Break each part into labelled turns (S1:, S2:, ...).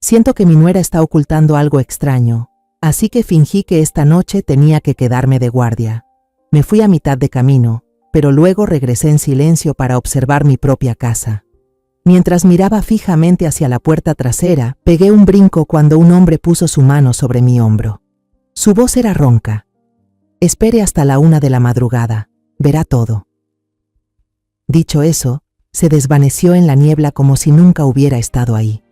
S1: Siento que mi nuera está ocultando algo extraño, así que fingí que esta noche tenía que quedarme de guardia. Me fui a mitad de camino, pero luego regresé en silencio para observar mi propia casa. Mientras miraba fijamente hacia la puerta trasera, pegué un brinco cuando un hombre puso su mano sobre mi hombro. Su voz era ronca. Espere hasta la 1 de la madrugada, verá todo. Dicho eso, se desvaneció en la niebla como si nunca hubiera estado ahí.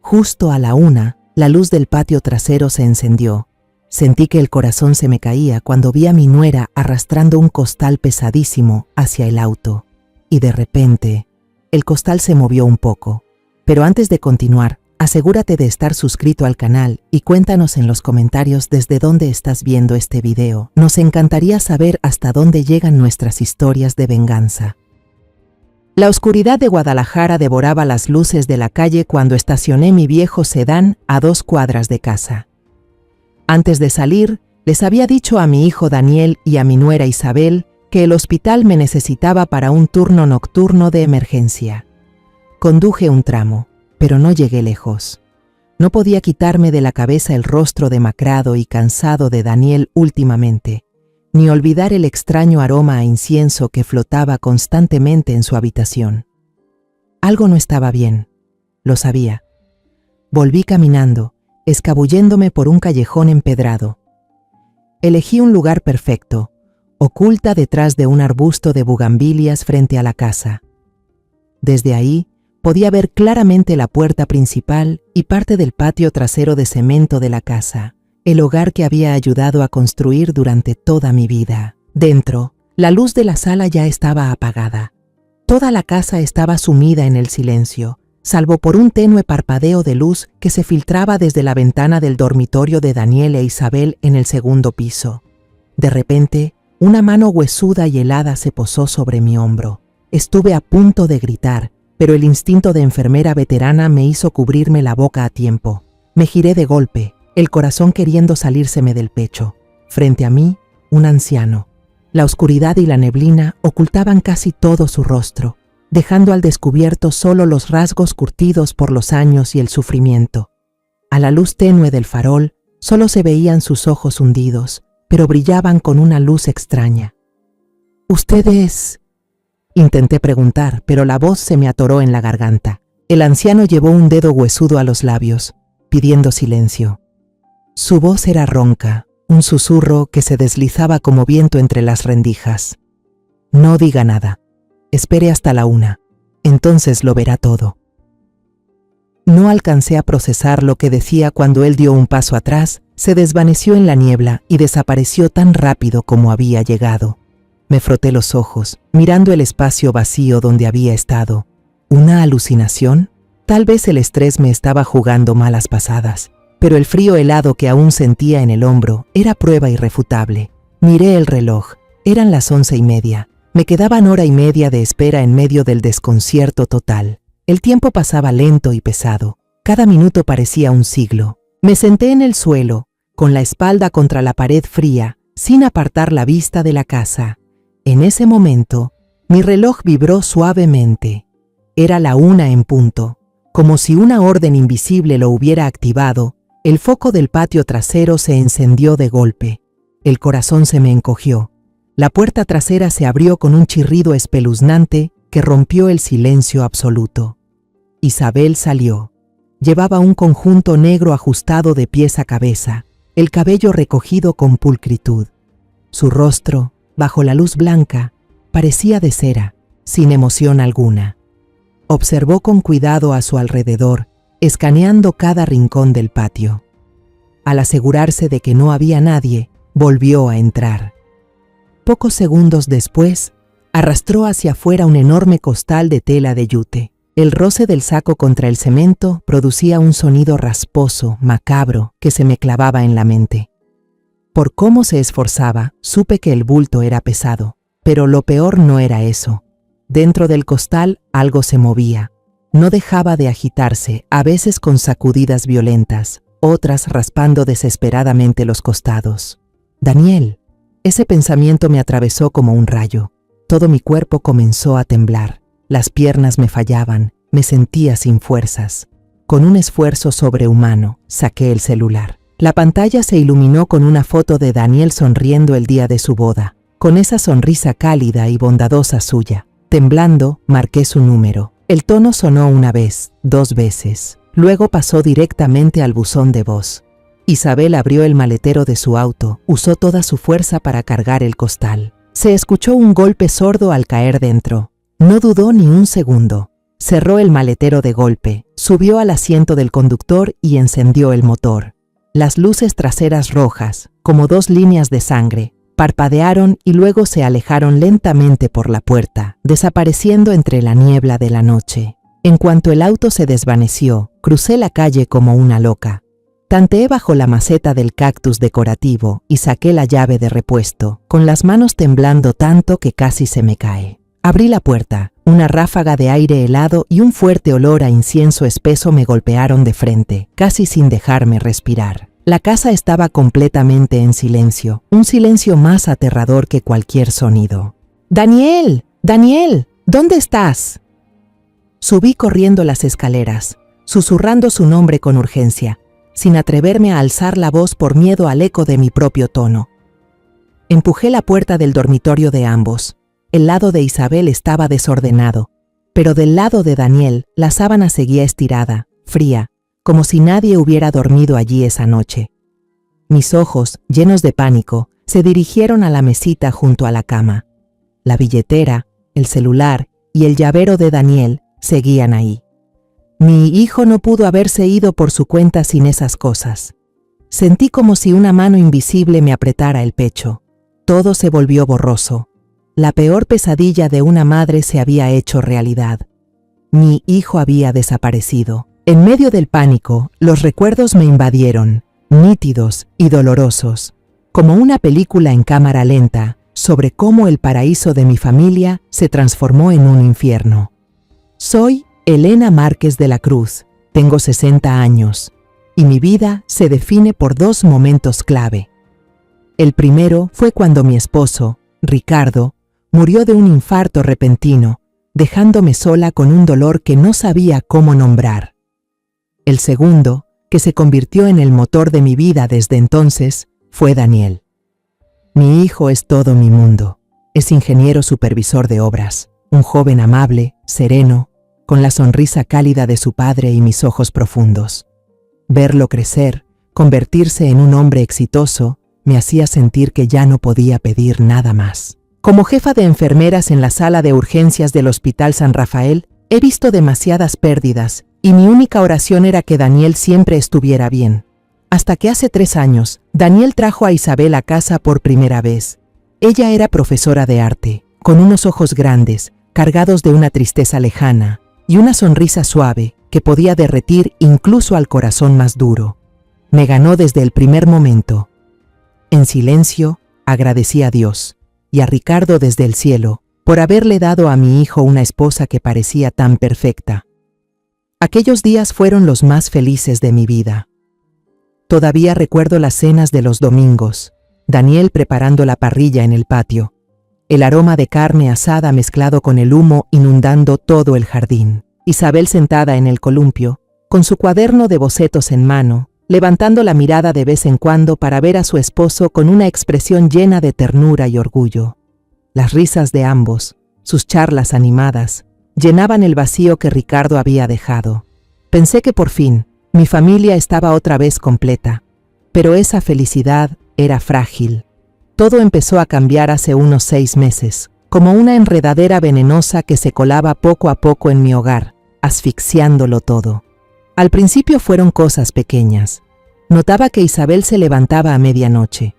S1: Justo a la 1, la luz del patio trasero se encendió. Sentí que el corazón se me caía cuando vi a mi nuera arrastrando un costal pesadísimo hacia el auto. Y de repente, el costal se movió un poco. Pero antes de continuar, asegúrate de estar suscrito al canal y cuéntanos en los comentarios desde dónde estás viendo este video. Nos encantaría saber hasta dónde llegan nuestras historias de venganza. La oscuridad de Guadalajara devoraba las luces de la calle cuando estacioné mi viejo sedán a 2 cuadras de casa. Antes de salir, les había dicho a mi hijo Daniel y a mi nuera Isabel que el hospital me necesitaba para un turno nocturno de emergencia. Conduje un tramo, pero no llegué lejos. No podía quitarme de la cabeza el rostro demacrado y cansado de Daniel últimamente, ni olvidar el extraño aroma a incienso que flotaba constantemente en su habitación. Algo no estaba bien, lo sabía. Volví caminando, escabulléndome por un callejón empedrado. Elegí un lugar perfecto, oculta detrás de un arbusto de bugambilias frente a la casa. Desde ahí, podía ver claramente la puerta principal y parte del patio trasero de cemento de la casa, el hogar que había ayudado a construir durante toda mi vida. Dentro, la luz de la sala ya estaba apagada. Toda la casa estaba sumida en el silencio, salvo por un tenue parpadeo de luz que se filtraba desde la ventana del dormitorio de Daniel e Isabel en el 2º piso. De repente, una mano huesuda y helada se posó sobre mi hombro. Estuve a punto de gritar, pero el instinto de enfermera veterana me hizo cubrirme la boca a tiempo. Me giré de golpe, el corazón queriendo salírseme del pecho. Frente a mí, un anciano. La oscuridad y la neblina ocultaban casi todo su rostro, dejando al descubierto solo los rasgos curtidos por los años y el sufrimiento. A la luz tenue del farol, solo se veían sus ojos hundidos, pero brillaban con una luz extraña. «¿Usted es...?» Intenté preguntar, pero la voz se me atoró en la garganta. El anciano llevó un dedo huesudo a los labios, pidiendo silencio. Su voz era ronca, un susurro que se deslizaba como viento entre las rendijas. «No diga nada. Espere hasta la 1. Entonces lo verá todo». No alcancé a procesar lo que decía cuando él dio un paso atrás, se desvaneció en la niebla y desapareció tan rápido como había llegado. Me froté los ojos, mirando el espacio vacío donde había estado. ¿Una alucinación? Tal vez el estrés me estaba jugando malas pasadas, pero el frío helado que aún sentía en el hombro era prueba irrefutable. Miré el reloj, eran las 11:30. Me quedaban 1:30 de espera en medio del desconcierto total. El tiempo pasaba lento y pesado. Cada minuto parecía un siglo. Me senté en el suelo, con la espalda contra la pared fría, sin apartar la vista de la casa. En ese momento, mi reloj vibró suavemente. Era la 1 en punto. Como si una orden invisible lo hubiera activado, el foco del patio trasero se encendió de golpe. El corazón se me encogió. La puerta trasera se abrió con un chirrido espeluznante que rompió el silencio absoluto. Isabel salió. Llevaba un conjunto negro ajustado de pies a cabeza, el cabello recogido con pulcritud. Su rostro, bajo la luz blanca, parecía de cera, sin emoción alguna. Observó con cuidado a su alrededor, escaneando cada rincón del patio. Al asegurarse de que no había nadie, volvió a entrar. Pocos segundos después, arrastró hacia afuera un enorme costal de tela de yute. El roce del saco contra el cemento producía un sonido rasposo, macabro, que se me clavaba en la mente. Por cómo se esforzaba, supe que el bulto era pesado, pero lo peor no era eso. Dentro del costal algo se movía. No dejaba de agitarse, a veces con sacudidas violentas, otras raspando desesperadamente los costados. «Daniel». Ese pensamiento me atravesó como un rayo. Todo mi cuerpo comenzó a temblar. Las piernas me fallaban, me sentía sin fuerzas. Con un esfuerzo sobrehumano, saqué el celular. La pantalla se iluminó con una foto de Daniel sonriendo el día de su boda, con esa sonrisa cálida y bondadosa suya. Temblando, marqué su número. El tono sonó una vez, 2 veces. Luego pasó directamente al buzón de voz. Isabel abrió el maletero de su auto, usó toda su fuerza para cargar el costal. Se escuchó un golpe sordo al caer dentro. No dudó ni un segundo. Cerró el maletero de golpe, subió al asiento del conductor y encendió el motor. Las luces traseras rojas, como 2 líneas de sangre, parpadearon y luego se alejaron lentamente por la puerta, desapareciendo entre la niebla de la noche. En cuanto el auto se desvaneció, crucé la calle como una loca. Tanteé bajo la maceta del cactus decorativo y saqué la llave de repuesto, con las manos temblando tanto que casi se me cae. Abrí la puerta, una ráfaga de aire helado y un fuerte olor a incienso espeso me golpearon de frente, casi sin dejarme respirar. La casa estaba completamente en silencio, un silencio más aterrador que cualquier sonido. ¡Daniel! ¡Daniel! ¿Dónde estás? Subí corriendo las escaleras, susurrando su nombre con urgencia, sin atreverme a alzar la voz por miedo al eco de mi propio tono. Empujé la puerta del dormitorio de ambos. El lado de Isabel estaba desordenado, pero del lado de Daniel la sábana seguía estirada, fría, como si nadie hubiera dormido allí esa noche. Mis ojos, llenos de pánico, se dirigieron a la mesita junto a la cama. La billetera, el celular y el llavero de Daniel seguían ahí. Mi hijo no pudo haberse ido por su cuenta sin esas cosas. Sentí como si una mano invisible me apretara el pecho. Todo se volvió borroso. La peor pesadilla de una madre se había hecho realidad. Mi hijo había desaparecido. En medio del pánico, los recuerdos me invadieron, nítidos y dolorosos, como una película en cámara lenta sobre cómo el paraíso de mi familia se transformó en un infierno. Soy Elena Márquez de la Cruz, tengo 60 años, y mi vida se define por 2 momentos clave. El primero fue cuando mi esposo, Ricardo, murió de un infarto repentino, dejándome sola con un dolor que no sabía cómo nombrar. El segundo, que se convirtió en el motor de mi vida desde entonces, fue Daniel. Mi hijo es todo mi mundo. Es ingeniero supervisor de obras, un joven amable, sereno, con la sonrisa cálida de su padre y mis ojos profundos. Verlo crecer, convertirse en un hombre exitoso, me hacía sentir que ya no podía pedir nada más. Como jefa de enfermeras en la sala de urgencias del Hospital San Rafael, he visto demasiadas pérdidas y mi única oración era que Daniel siempre estuviera bien. Hasta que hace 3 años, Daniel trajo a Isabel a casa por primera vez. Ella era profesora de arte, con unos ojos grandes, cargados de una tristeza lejana, y una sonrisa suave que podía derretir incluso al corazón más duro. Me ganó desde el primer momento. En silencio, agradecí a Dios y a Ricardo desde el cielo por haberle dado a mi hijo una esposa que parecía tan perfecta. Aquellos días fueron los más felices de mi vida. Todavía recuerdo las cenas de los domingos, Daniel preparando la parrilla en el patio, el aroma de carne asada mezclado con el humo inundando todo el jardín, Isabel sentada en el columpio, con su cuaderno de bocetos en mano, levantando la mirada de vez en cuando para ver a su esposo con una expresión llena de ternura y orgullo. Las risas de ambos, sus charlas animadas, llenaban el vacío que Ricardo había dejado. Pensé que por fin, mi familia estaba otra vez completa, pero esa felicidad era frágil. Todo empezó a cambiar hace unos 6 meses, como una enredadera venenosa que se colaba poco a poco en mi hogar, asfixiándolo todo. Al principio fueron cosas pequeñas. Notaba que Isabel se levantaba a medianoche.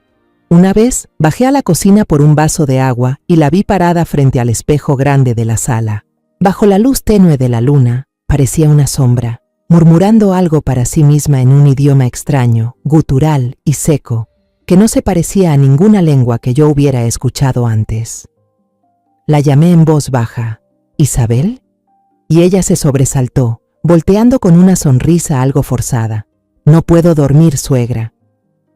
S1: Una vez bajé a la cocina por un vaso de agua y la vi parada frente al espejo grande de la sala. Bajo la luz tenue de la luna, parecía una sombra, murmurando algo para sí misma en un idioma extraño, gutural y seco, que no se parecía a ninguna lengua que yo hubiera escuchado antes. La llamé en voz baja, ¿Isabel? Y ella se sobresaltó, volteando con una sonrisa algo forzada. No puedo dormir, suegra.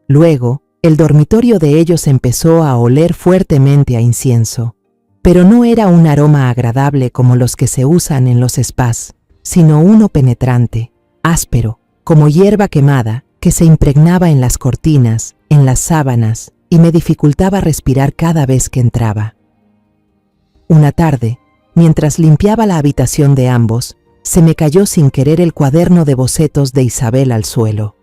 S1: Luego, el dormitorio de ellos empezó a oler fuertemente a incienso, pero no era un aroma agradable como los que se usan en los spas, sino uno penetrante, áspero, como hierba quemada, que se impregnaba en las cortinas, en las sábanas, y me dificultaba respirar cada vez que entraba. Una tarde, mientras limpiaba la habitación de ambos, se me cayó sin querer el cuaderno de bocetos de Isabel al suelo.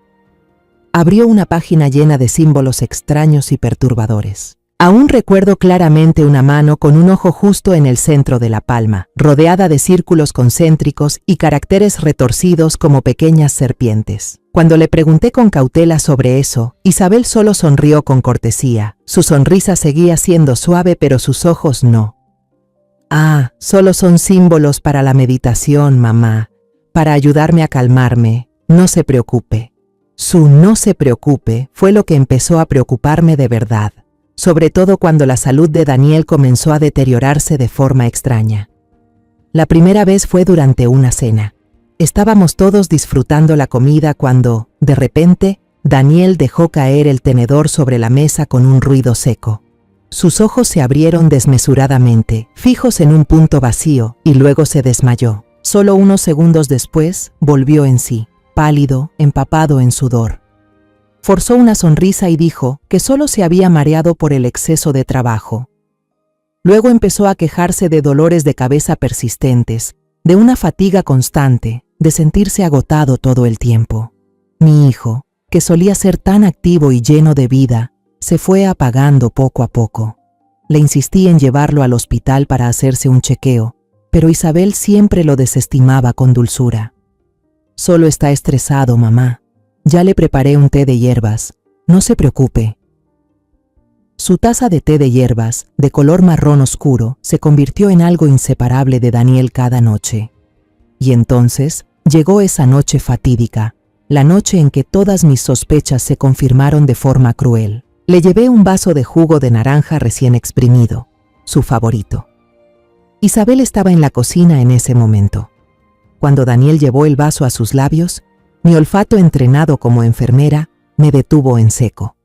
S1: Abrió una página llena de símbolos extraños y perturbadores. Aún recuerdo claramente una mano con un ojo justo en el centro de la palma, rodeada de círculos concéntricos y caracteres retorcidos como pequeñas serpientes. Cuando le pregunté con cautela sobre eso, Isabel solo sonrió con cortesía. Su sonrisa seguía siendo suave, pero sus ojos no. Ah, solo son símbolos para la meditación, mamá, para ayudarme a calmarme. No se preocupe. Su no se preocupe fue lo que empezó a preocuparme de verdad, sobre todo cuando la salud de Daniel comenzó a deteriorarse de forma extraña. La primera vez fue durante una cena. Estábamos todos disfrutando la comida cuando, de repente, Daniel dejó caer el tenedor sobre la mesa con un ruido seco. Sus ojos se abrieron desmesuradamente, fijos en un punto vacío, y luego se desmayó. Solo unos segundos después, volvió en sí, pálido, empapado en sudor. Forzó una sonrisa y dijo que solo se había mareado por el exceso de trabajo. Luego empezó a quejarse de dolores de cabeza persistentes, de una fatiga constante, de sentirse agotado todo el tiempo. Mi hijo, que solía ser tan activo y lleno de vida, se fue apagando poco a poco. Le insistí en llevarlo al hospital para hacerse un chequeo, pero Isabel siempre lo desestimaba con dulzura. Solo está estresado, mamá. Ya le preparé un té de hierbas. No se preocupe. Su taza de té de hierbas, de color marrón oscuro, se convirtió en algo inseparable de Daniel cada noche. Y entonces llegó esa noche fatídica, la noche en que todas mis sospechas se confirmaron de forma cruel. Le llevé un vaso de jugo de naranja recién exprimido, su favorito. Isabel estaba en la cocina en ese momento. Cuando Daniel llevó el vaso a sus labios, mi olfato entrenado como enfermera me detuvo en seco.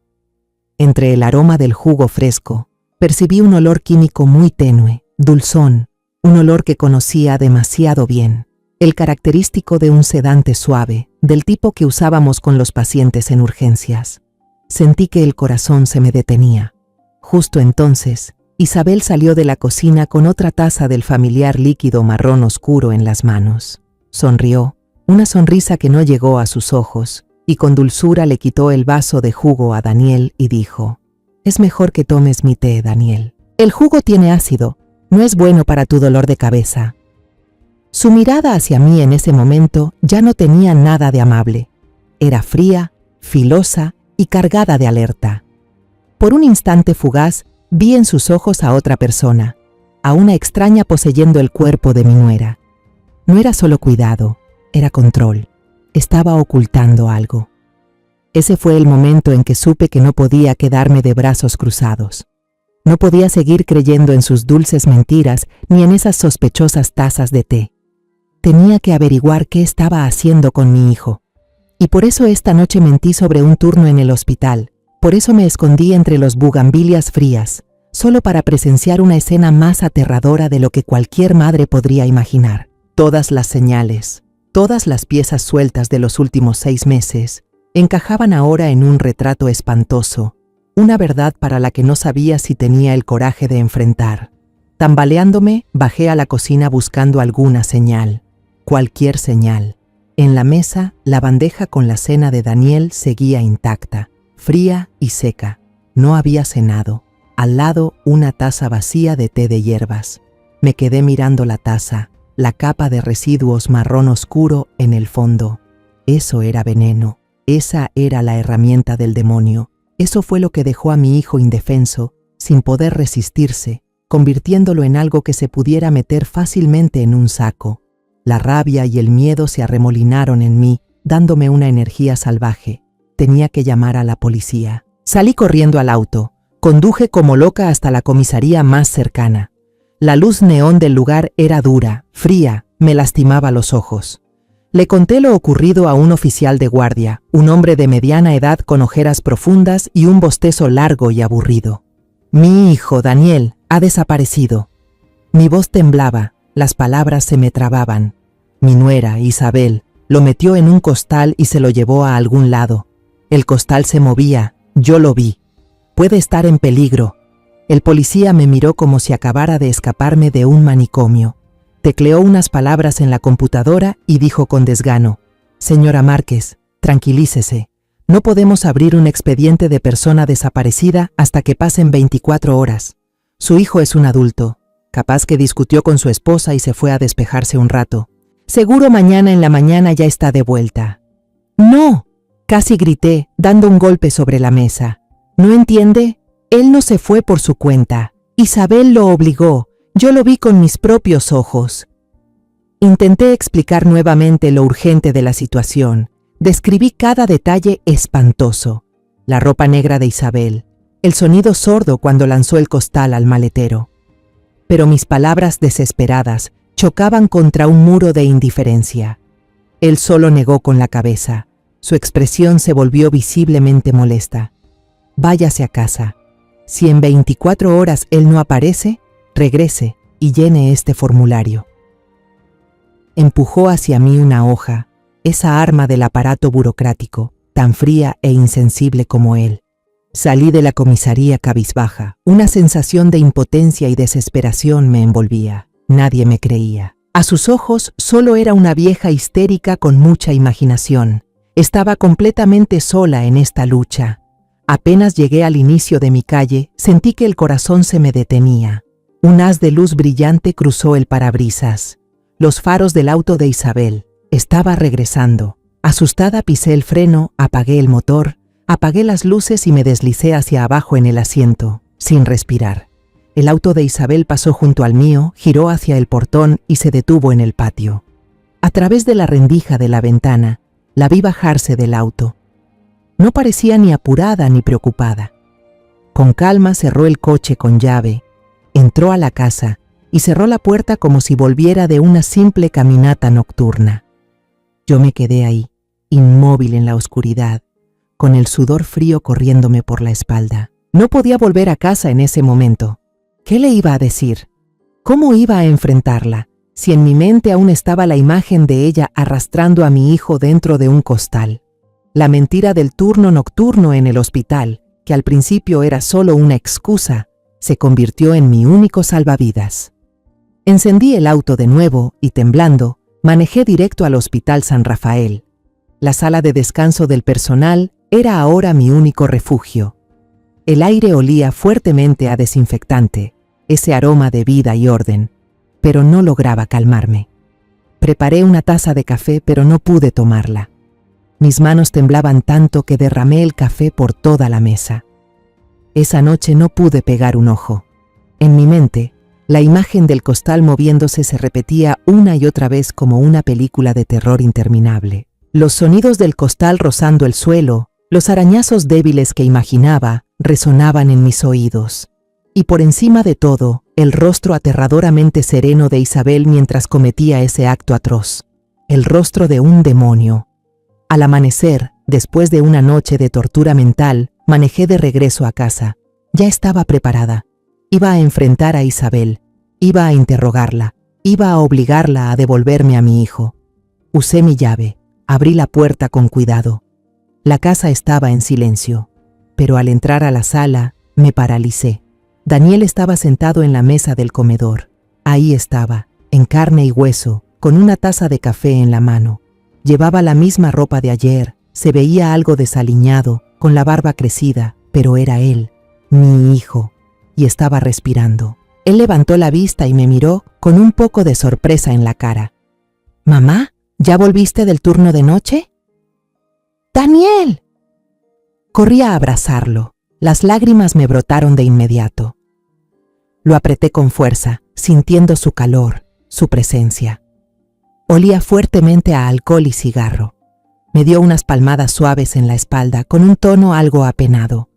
S1: Entre el aroma del jugo fresco, percibí un olor químico muy tenue, dulzón, un olor que conocía demasiado bien, el característico de un sedante suave, del tipo que usábamos con los pacientes en urgencias. Sentí que el corazón se me detenía. Justo entonces, Isabel salió de la cocina con otra taza del familiar líquido marrón oscuro en las manos. Sonrió, una sonrisa que no llegó a sus ojos, y con dulzura le quitó el vaso de jugo a Daniel y dijo: «Es mejor que tomes mi té, Daniel. El jugo tiene ácido, no es bueno para tu dolor de cabeza». Su mirada hacia mí en ese momento ya no tenía nada de amable. Era fría, filosa y cargada de alerta. Por un instante fugaz, vi en sus ojos a otra persona, a una extraña poseyendo el cuerpo de mi nuera. No era solo cuidado, era control. Estaba ocultando algo. Ese fue el momento en que supe que no podía quedarme de brazos cruzados. No podía seguir creyendo en sus dulces mentiras ni en esas sospechosas tazas de té. Tenía que averiguar qué estaba haciendo con mi hijo. Y por eso esta noche mentí sobre un turno en el hospital. Por eso me escondí entre los bugambilias frías, solo para presenciar una escena más aterradora de lo que cualquier madre podría imaginar. Todas las señales, todas las piezas sueltas de los últimos 6 meses, encajaban ahora en un retrato espantoso, una verdad para la que no sabía si tenía el coraje de enfrentar. Tambaleándome, bajé a la cocina buscando alguna señal, cualquier señal. En la mesa, la bandeja con la cena de Daniel seguía intacta, fría y seca. No había cenado. Al lado, una taza vacía de té de hierbas. Me quedé mirando la taza, la capa de residuos marrón oscuro en el fondo. Eso era veneno. Esa era la herramienta del demonio. Eso fue lo que dejó a mi hijo indefenso, sin poder resistirse, convirtiéndolo en algo que se pudiera meter fácilmente en un saco. La rabia y el miedo se arremolinaron en mí, dándome una energía salvaje. Tenía que llamar a la policía. Salí corriendo al auto. Conduje como loca hasta la comisaría más cercana. La luz neón del lugar era dura, fría, me lastimaba los ojos. Le conté lo ocurrido a un oficial de guardia, un hombre de mediana edad con ojeras profundas y un bostezo largo y aburrido. «Mi hijo, Daniel, ha desaparecido». Mi voz temblaba, las palabras se me trababan. Mi nuera, Isabel, Lo metió en un costal y se lo llevó a algún lado. El costal se movía, yo lo vi. Puede estar en peligro. El policía me miró como si acabara de escaparme de un manicomio. Tecleó unas palabras en la computadora y dijo con desgano: «Señora Márquez, tranquilícese. No podemos abrir un expediente de persona desaparecida hasta que pasen 24 horas. Su hijo es un adulto. Capaz que discutió con su esposa y se fue a despejarse un rato. Seguro mañana en la mañana ya está de vuelta». «¡No!», casi grité, dando un golpe sobre la mesa. «¿No entiende? Él no se fue por su cuenta. Isabel lo obligó. Yo lo vi con mis propios ojos». Intenté explicar nuevamente lo urgente de la situación. Describí cada detalle espantoso. La ropa negra de Isabel, el sonido sordo cuando lanzó el costal al maletero. Pero mis palabras desesperadas chocaban contra un muro de indiferencia. Él solo negó con la cabeza. Su expresión se volvió visiblemente molesta. «Váyase a casa. Si en 24 horas él no aparece, regrese y llene este formulario». Empujó hacia mí una hoja, esa arma del aparato burocrático, tan fría e insensible como él. Salí de la comisaría cabizbaja. Una sensación de impotencia y desesperación me envolvía. Nadie me creía. A sus ojos solo era una vieja histérica con mucha imaginación. Estaba completamente sola en esta lucha. Apenas llegué al inicio de mi calle, sentí que el corazón se me detenía. Un haz de luz brillante cruzó el parabrisas. Los faros del auto de Isabel. Estaba regresando. Asustada pisé el freno, apagué el motor, apagué las luces y me deslicé hacia abajo en el asiento, sin respirar. El auto de Isabel pasó junto al mío, giró hacia el portón y se detuvo en el patio. A través de la rendija de la ventana, la vi bajarse del auto. No parecía ni apurada ni preocupada. Con calma cerró el coche con llave, entró a la casa y cerró la puerta como si volviera de una simple caminata nocturna. Yo me quedé ahí, inmóvil en la oscuridad, con el sudor frío corriéndome por la espalda. No podía volver a casa en ese momento. ¿Qué le iba a decir? ¿Cómo iba a enfrentarla, si en mi mente aún estaba la imagen de ella arrastrando a mi hijo dentro de un costal? La mentira del turno nocturno en el hospital, que al principio era solo una excusa, se convirtió en mi único salvavidas. Encendí el auto de nuevo y, temblando, manejé directo al Hospital San Rafael. La sala de descanso del personal era ahora mi único refugio. El aire olía fuertemente a desinfectante, ese aroma de vida y orden, pero no lograba calmarme. Preparé una taza de café, pero no pude tomarla. Mis manos temblaban tanto que derramé el café por toda la mesa. Esa noche no pude pegar un ojo. En mi mente, la imagen del costal moviéndose se repetía una y otra vez como una película de terror interminable. Los sonidos del costal rozando el suelo, los arañazos débiles que imaginaba, resonaban en mis oídos. Y por encima de todo, el rostro aterradoramente sereno de Isabel mientras cometía ese acto atroz. El rostro de un demonio. Al amanecer, después de una noche de tortura mental, manejé de regreso a casa. Ya estaba preparada. Iba a enfrentar a Isabel, iba a interrogarla, iba a obligarla a devolverme a mi hijo. Usé mi llave, abrí la puerta con cuidado. La casa estaba en silencio, pero al entrar a la sala, me paralicé. Daniel estaba sentado en la mesa del comedor. Ahí estaba, en carne y hueso, con una taza de café en la mano. Llevaba la misma ropa de ayer, se veía algo desaliñado, con la barba crecida, pero era él, mi hijo. Y estaba respirando. Él levantó la vista y me miró con un poco de sorpresa en la cara. «¿Mamá? ¿Ya volviste del turno de noche?» «¡Daniel!». Corrí a abrazarlo. Las lágrimas me brotaron de inmediato. Lo apreté con fuerza, sintiendo su calor, su presencia. Olía fuertemente a alcohol y cigarro. Me dio unas palmadas suaves en la espalda con un tono algo apenado.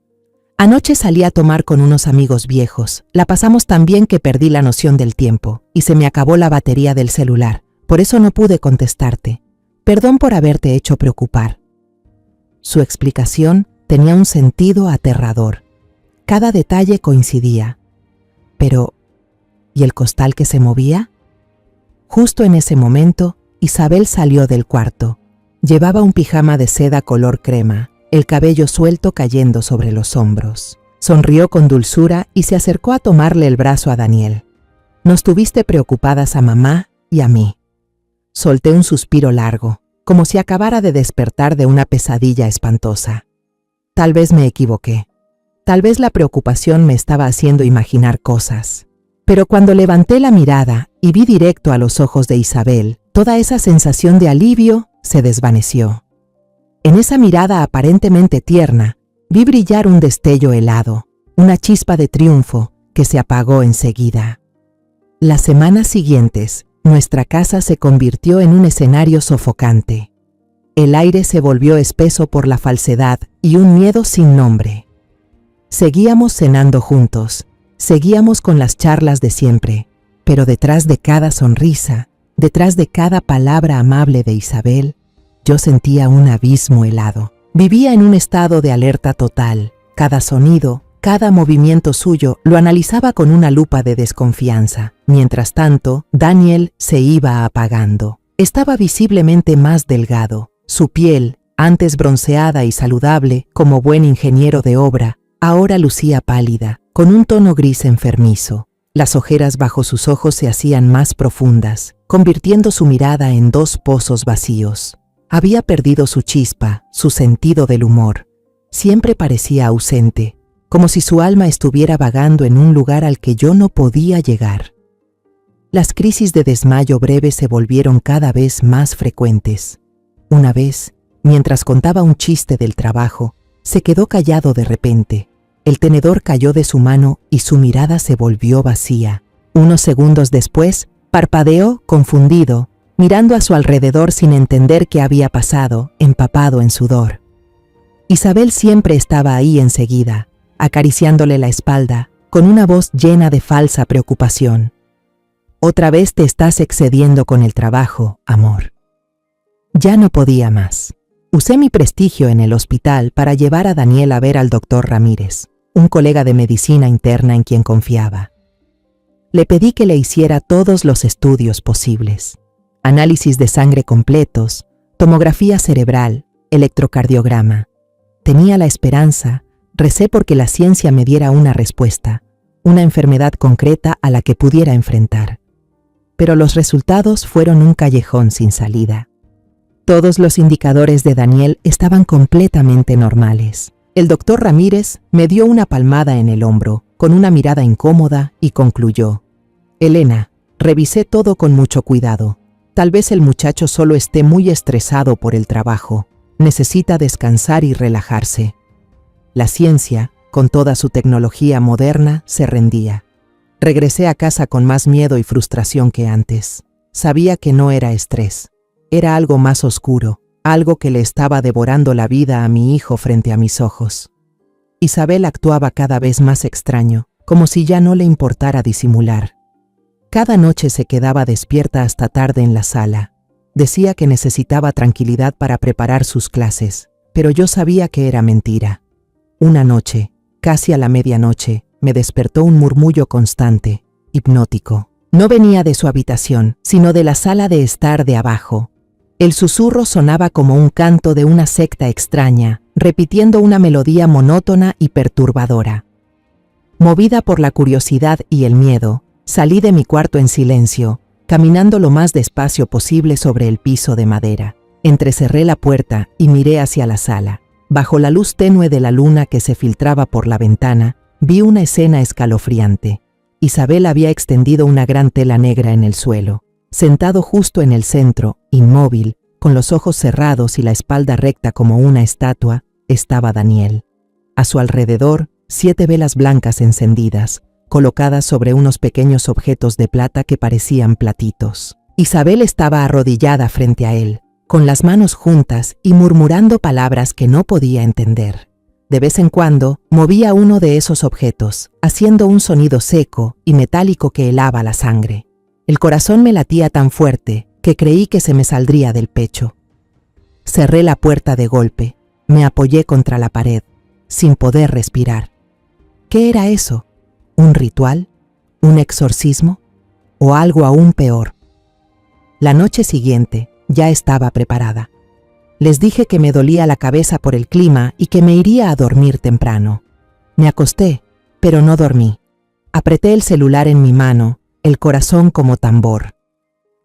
S1: Anoche salí a tomar con unos amigos viejos. La pasamos tan bien que perdí la noción del tiempo y se me acabó la batería del celular. Por eso no pude contestarte. Perdón por haberte hecho preocupar. Su explicación tenía un sentido aterrador. Cada detalle coincidía. Pero, ¿y el costal que se movía? Justo en ese momento, Isabel salió del cuarto. Llevaba un pijama de seda color crema, el cabello suelto cayendo sobre los hombros. Sonrió con dulzura y se acercó a tomarle el brazo a Daniel. Nos tuviste preocupadas a mamá y a mí. Solté un suspiro largo, como si acabara de despertar de una pesadilla espantosa. Tal vez me equivoqué. Tal vez la preocupación me estaba haciendo imaginar cosas. Pero cuando levanté la mirada y vi directo a los ojos de Isabel, toda esa sensación de alivio se desvaneció. En esa mirada aparentemente tierna, vi brillar un destello helado, una chispa de triunfo que se apagó enseguida. Las semanas siguientes, nuestra casa se convirtió en un escenario sofocante. El aire se volvió espeso por la falsedad y un miedo sin nombre. Seguíamos cenando juntos, seguíamos con las charlas de siempre, pero detrás de cada sonrisa, detrás de cada palabra amable de Isabel, yo sentía un abismo helado. Vivía en un estado de alerta total. Cada sonido, cada movimiento suyo lo analizaba con una lupa de desconfianza. Mientras tanto, Daniel se iba apagando. Estaba visiblemente más delgado. Su piel, antes bronceada y saludable como buen ingeniero de obra, ahora lucía pálida, con un tono gris enfermizo. Las ojeras bajo sus ojos se hacían más profundas, convirtiendo su mirada en dos pozos vacíos. Había perdido su chispa, su sentido del humor. Siempre parecía ausente, como si su alma estuviera vagando en un lugar al que yo no podía llegar. Las crisis de desmayo breve se volvieron cada vez más frecuentes. Una vez, mientras contaba un chiste del trabajo, se quedó callado de repente. El tenedor cayó de su mano y su mirada se volvió vacía. Unos segundos después, parpadeó, confundido, mirando a su alrededor sin entender qué había pasado, empapado en sudor. Isabel siempre estaba ahí enseguida, acariciándole la espalda, con una voz llena de falsa preocupación. «Otra vez te estás excediendo con el trabajo, amor». Ya no podía más. Usé mi prestigio en el hospital para llevar a Daniel a ver al doctor Ramírez, un colega de medicina interna en quien confiaba. Le pedí que le hiciera todos los estudios posibles. Análisis de sangre completos, tomografía cerebral, electrocardiograma. Tenía la esperanza, recé porque la ciencia me diera una respuesta, una enfermedad concreta a la que pudiera enfrentar. Pero los resultados fueron un callejón sin salida. Todos los indicadores de Daniel estaban completamente normales. El doctor Ramírez me dio una palmada en el hombro, con una mirada incómoda, y concluyó: «Elena, revisé todo con mucho cuidado. Tal vez el muchacho solo esté muy estresado por el trabajo. Necesita descansar y relajarse». La ciencia, con toda su tecnología moderna, se rendía. Regresé a casa con más miedo y frustración que antes. Sabía que no era estrés. Era algo más oscuro, algo que le estaba devorando la vida a mi hijo frente a mis ojos. Isabel actuaba cada vez más extraño, como si ya no le importara disimular. Cada noche se quedaba despierta hasta tarde en la sala. Decía que necesitaba tranquilidad para preparar sus clases, pero yo sabía que era mentira. Una noche, casi a la medianoche, me despertó un murmullo constante, hipnótico. No venía de su habitación, sino de la sala de estar de abajo. El susurro sonaba como un canto de una secta extraña, repitiendo una melodía monótona y perturbadora. Movida por la curiosidad y el miedo, salí de mi cuarto en silencio, caminando lo más despacio posible sobre el piso de madera. Entrecerré la puerta y miré hacia la sala. Bajo la luz tenue de la luna que se filtraba por la ventana, vi una escena escalofriante. Isabel había extendido una gran tela negra en el suelo. Sentado justo en el centro, inmóvil, con los ojos cerrados y la espalda recta como una estatua, estaba Daniel. A su alrededor, 7 velas blancas encendidas, colocadas sobre unos pequeños objetos de plata que parecían platitos. Isabel estaba arrodillada frente a él, con las manos juntas y murmurando palabras que no podía entender. De vez en cuando, movía uno de esos objetos, haciendo un sonido seco y metálico que helaba la sangre. El corazón me latía tan fuerte que creí que se me saldría del pecho. Cerré la puerta de golpe, me apoyé contra la pared, sin poder respirar. ¿Qué era eso? ¿Un ritual? ¿Un exorcismo? ¿O algo aún peor? La noche siguiente ya estaba preparada. Les dije que me dolía la cabeza por el clima y que me iría a dormir temprano. Me acosté, pero no dormí. Apreté el celular en mi mano, el corazón como tambor.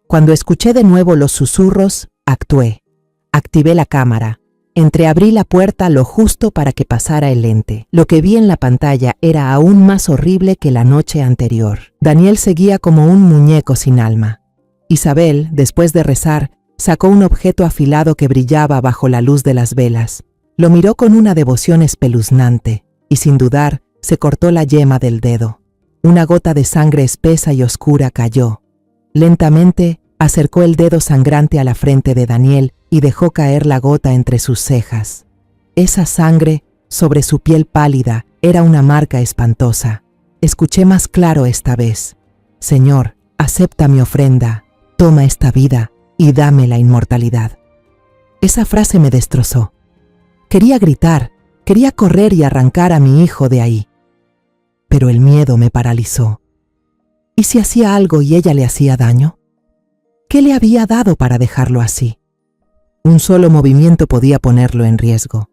S1: Cuando escuché de nuevo los susurros, actué. Activé la cámara. Entreabrí la puerta lo justo para que pasara el lente. Lo que vi en la pantalla era aún más horrible que la noche anterior. Daniel seguía como un muñeco sin alma. Isabel, después de rezar, sacó un objeto afilado que brillaba bajo la luz de las velas. Lo miró con una devoción espeluznante y, sin dudar, se cortó la yema del dedo. Una gota de sangre espesa y oscura cayó. Lentamente, acercó el dedo sangrante a la frente de Daniel y dejó caer la gota entre sus cejas. Esa sangre, sobre su piel pálida, era una marca espantosa. Escuché más claro esta vez. Señor, acepta mi ofrenda, toma esta vida y dame la inmortalidad. Esa frase me destrozó. Quería gritar, quería correr y arrancar a mi hijo de ahí. Pero el miedo me paralizó. ¿Y si hacía algo y ella le hacía daño? ¿Qué le había dado para dejarlo así? Un solo movimiento podía ponerlo en riesgo.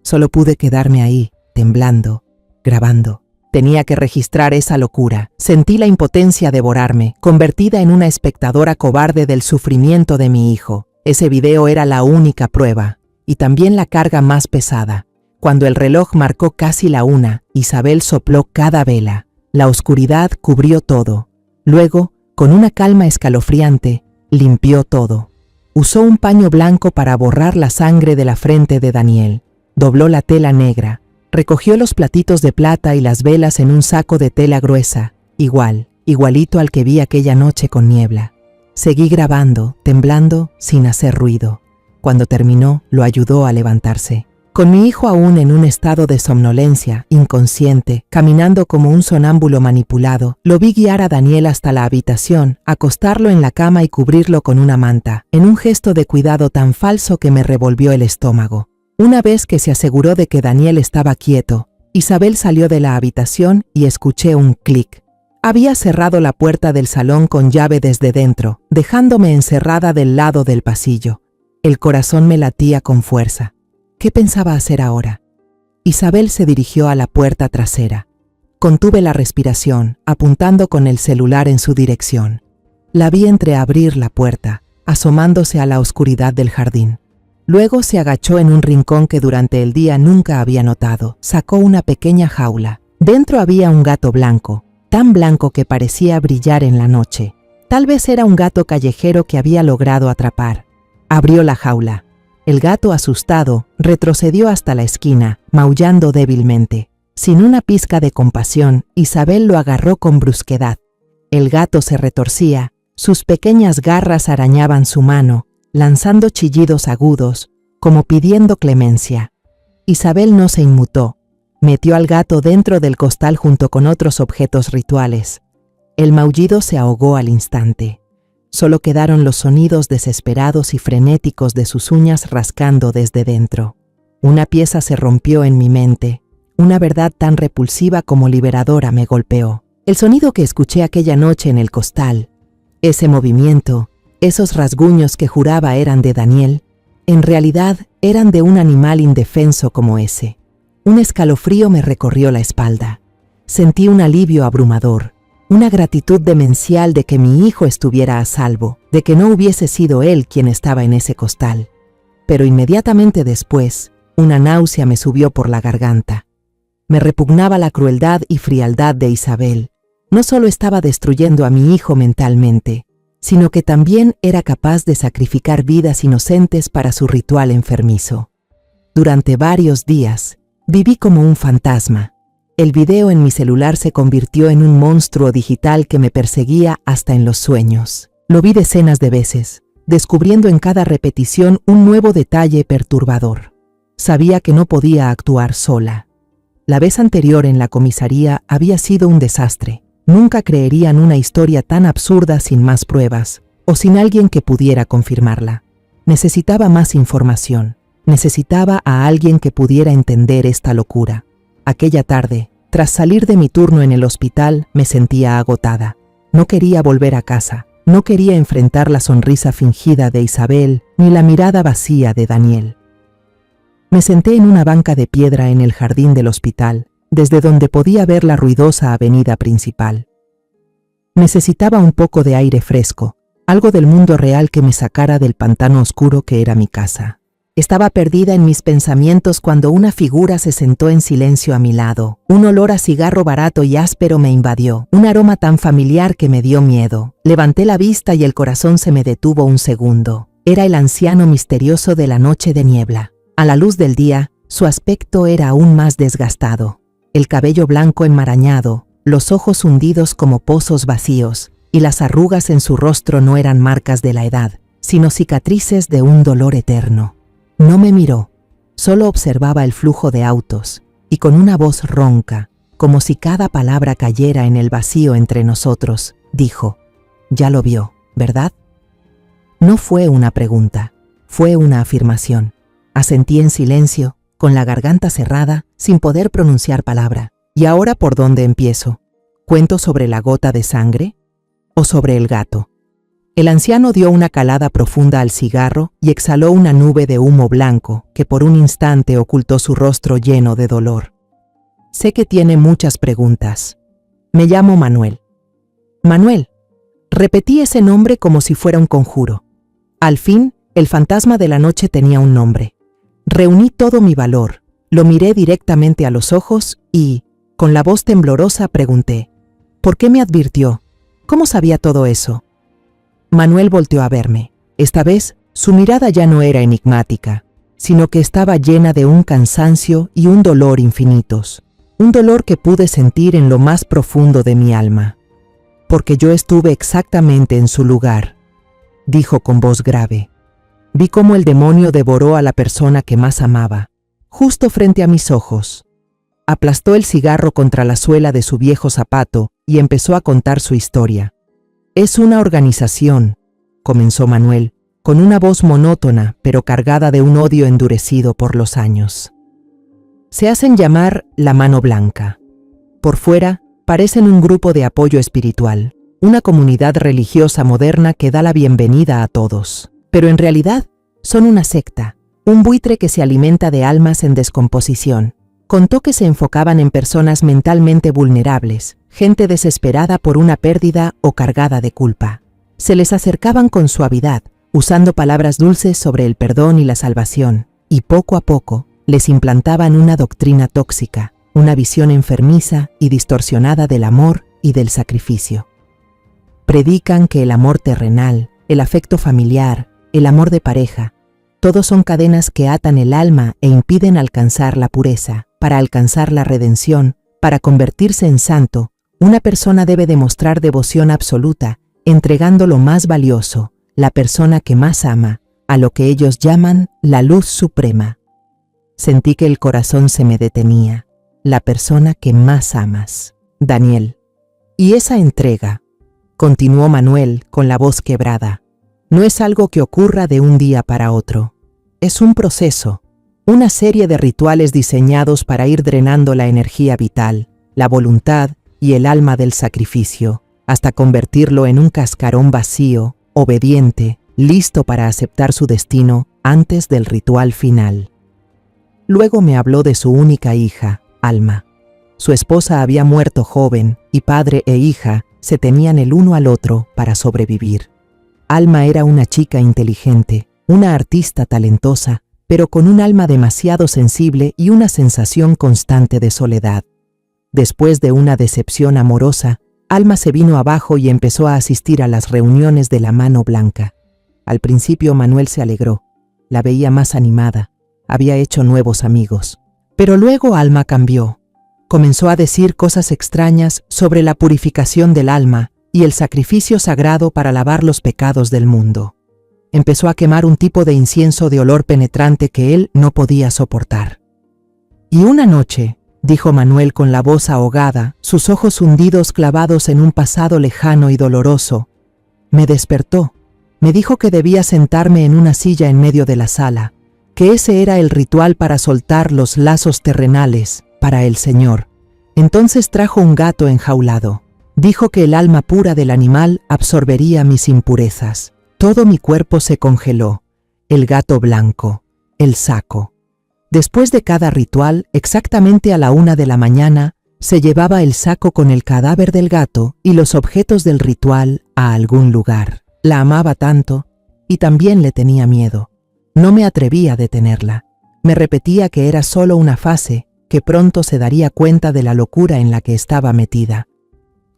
S1: Solo pude quedarme ahí, temblando, grabando. Tenía que registrar esa locura. Sentí la impotencia devorarme, convertida en una espectadora cobarde del sufrimiento de mi hijo. Ese video era la única prueba, y también la carga más pesada. Cuando el reloj marcó casi la 1, Isabel sopló cada vela. La oscuridad cubrió todo. Luego, con una calma escalofriante, limpió todo. Usó un paño blanco para borrar la sangre de la frente de Daniel. Dobló la tela negra. Recogió los platitos de plata y las velas en un saco de tela gruesa, igualito al que vi aquella noche con niebla. Seguí grabando, temblando, sin hacer ruido. Cuando terminó, lo ayudó a levantarse. Con mi hijo aún en un estado de somnolencia, inconsciente, caminando como un sonámbulo manipulado, lo vi guiar a Daniel hasta la habitación, acostarlo en la cama y cubrirlo con una manta, en un gesto de cuidado tan falso que me revolvió el estómago. Una vez que se aseguró de que Daniel estaba quieto, Isabel salió de la habitación y escuché un clic. Había cerrado la puerta del salón con llave desde dentro, dejándome encerrada del lado del pasillo. El corazón me latía con fuerza. ¿Qué pensaba hacer ahora? Isabel se dirigió a la puerta trasera. Contuve la respiración, apuntando con el celular en su dirección. La vi entreabrir la puerta, asomándose a la oscuridad del jardín. Luego se agachó en un rincón que durante el día nunca había notado. Sacó una pequeña jaula. Dentro había un gato blanco, tan blanco que parecía brillar en la noche. Tal vez era un gato callejero que había logrado atrapar. Abrió la jaula. El gato, asustado, retrocedió hasta la esquina, maullando débilmente. Sin una pizca de compasión, Isabel lo agarró con brusquedad. El gato se retorcía, sus pequeñas garras arañaban su mano, lanzando chillidos agudos, como pidiendo clemencia. Isabel no se inmutó. Metió al gato dentro del costal junto con otros objetos rituales. El maullido se ahogó al instante. Solo quedaron los sonidos desesperados y frenéticos de sus uñas rascando desde dentro. Una pieza se rompió en mi mente. Una verdad tan repulsiva como liberadora me golpeó. El sonido que escuché aquella noche en el costal, ese movimiento, esos rasguños que juraba eran de Daniel, en realidad eran de un animal indefenso como ese. Un escalofrío me recorrió la espalda. Sentí un alivio abrumador. Una gratitud demencial de que mi hijo estuviera a salvo, de que no hubiese sido él quien estaba en ese costal. Pero inmediatamente después, una náusea me subió por la garganta. Me repugnaba la crueldad y frialdad de Isabel. No solo estaba destruyendo a mi hijo mentalmente, sino que también era capaz de sacrificar vidas inocentes para su ritual enfermizo. Durante varios días, viví como un fantasma. El video en mi celular se convirtió en un monstruo digital que me perseguía hasta en los sueños. Lo vi decenas de veces, descubriendo en cada repetición un nuevo detalle perturbador. Sabía que no podía actuar sola. La vez anterior en la comisaría había sido un desastre. Nunca creerían una historia tan absurda sin más pruebas, o sin alguien que pudiera confirmarla. Necesitaba más información. Necesitaba a alguien que pudiera entender esta locura. Aquella tarde, tras salir de mi turno en el hospital, me sentía agotada. No quería volver a casa. No quería enfrentar la sonrisa fingida de Isabel ni la mirada vacía de Daniel. Me senté en una banca de piedra en el jardín del hospital, desde donde podía ver la ruidosa avenida principal. Necesitaba un poco de aire fresco, algo del mundo real que me sacara del pantano oscuro que era mi casa. Estaba perdida en mis pensamientos cuando una figura se sentó en silencio a mi lado. Un olor a cigarro barato y áspero me invadió, un aroma tan familiar que me dio miedo. Levanté la vista y el corazón se me detuvo un segundo. Era el anciano misterioso de la noche de niebla. A la luz del día, su aspecto era aún más desgastado. El cabello blanco enmarañado, los ojos hundidos como pozos vacíos, y las arrugas en su rostro no eran marcas de la edad, sino cicatrices de un dolor eterno. No me miró, solo observaba el flujo de autos, y con una voz ronca, como si cada palabra cayera en el vacío entre nosotros, dijo: «Ya lo vio, ¿verdad?». No fue una pregunta, fue una afirmación. Asentí en silencio, con la garganta cerrada, sin poder pronunciar palabra. ¿Y ahora por dónde empiezo? ¿Cuento sobre la gota de sangre? ¿O sobre el gato? El anciano dio una calada profunda al cigarro y exhaló una nube de humo blanco que por un instante ocultó su rostro lleno de dolor. Sé que tiene muchas preguntas. Me llamo Manuel. Manuel. Repetí ese nombre como si fuera un conjuro. Al fin, el fantasma de la noche tenía un nombre. Reuní todo mi valor, lo miré directamente a los ojos y, con la voz temblorosa, pregunté: ¿por qué me advirtió? ¿Cómo sabía todo eso? Manuel volteó a verme. Esta vez, su mirada ya no era enigmática, sino que estaba llena de un cansancio y un dolor infinitos. Un dolor que pude sentir en lo más profundo de mi alma. Porque yo estuve exactamente en su lugar, dijo con voz grave. Vi cómo el demonio devoró a la persona que más amaba, justo frente a mis ojos. Aplastó el cigarro contra la suela de su viejo zapato y empezó a contar su historia. «Es una organización», comenzó Manuel, con una voz monótona pero cargada de un odio endurecido por los años. «Se hacen llamar la Mano Blanca. Por fuera, parecen un grupo de apoyo espiritual, una comunidad religiosa moderna que da la bienvenida a todos. Pero en realidad, son una secta, un buitre que se alimenta de almas en descomposición». Contó que se enfocaban en personas mentalmente vulnerables, gente desesperada por una pérdida o cargada de culpa. Se les acercaban con suavidad, usando palabras dulces sobre el perdón y la salvación, y poco a poco les implantaban una doctrina tóxica, una visión enfermiza y distorsionada del amor y del sacrificio. Predican que el amor terrenal, el afecto familiar, el amor de pareja, todos son cadenas que atan el alma e impiden alcanzar la pureza. Para alcanzar la redención, para convertirse en santo, una persona debe demostrar devoción absoluta, entregando lo más valioso, la persona que más ama, a lo que ellos llaman la luz suprema. Sentí que el corazón se me detenía. La persona que más amas, Daniel. Y esa entrega, continuó Manuel con la voz quebrada, no es algo que ocurra de un día para otro. Es un proceso. Una serie de rituales diseñados para ir drenando la energía vital, la voluntad y el alma del sacrificio, hasta convertirlo en un cascarón vacío, obediente, listo para aceptar su destino antes del ritual final. Luego me habló de su única hija, Alma. Su esposa había muerto joven y padre e hija se tenían el uno al otro para sobrevivir. Alma era una chica inteligente, una artista talentosa, pero con un alma demasiado sensible y una sensación constante de soledad. Después de una decepción amorosa, Alma se vino abajo y empezó a asistir a las reuniones de la Mano Blanca. Al principio Manuel se alegró, la veía más animada, había hecho nuevos amigos. Pero luego Alma cambió. Comenzó a decir cosas extrañas sobre la purificación del alma y el sacrificio sagrado para lavar los pecados del mundo. Empezó a quemar un tipo de incienso de olor penetrante que él no podía soportar. Y una noche, dijo Manuel con la voz ahogada, sus ojos hundidos clavados en un pasado lejano y doloroso, me despertó, me dijo que debía sentarme en una silla en medio de la sala, que ese era el ritual para soltar los lazos terrenales para el Señor. Entonces trajo un gato enjaulado. Dijo que el alma pura del animal absorbería mis impurezas. Todo mi cuerpo se congeló. El gato blanco, el saco. Después de cada ritual, exactamente a la 1 de la mañana, se llevaba el saco con el cadáver del gato y los objetos del ritual a algún lugar. La amaba tanto y también le tenía miedo. No me atrevía a detenerla. Me repetía que era solo una fase, que pronto se daría cuenta de la locura en la que estaba metida.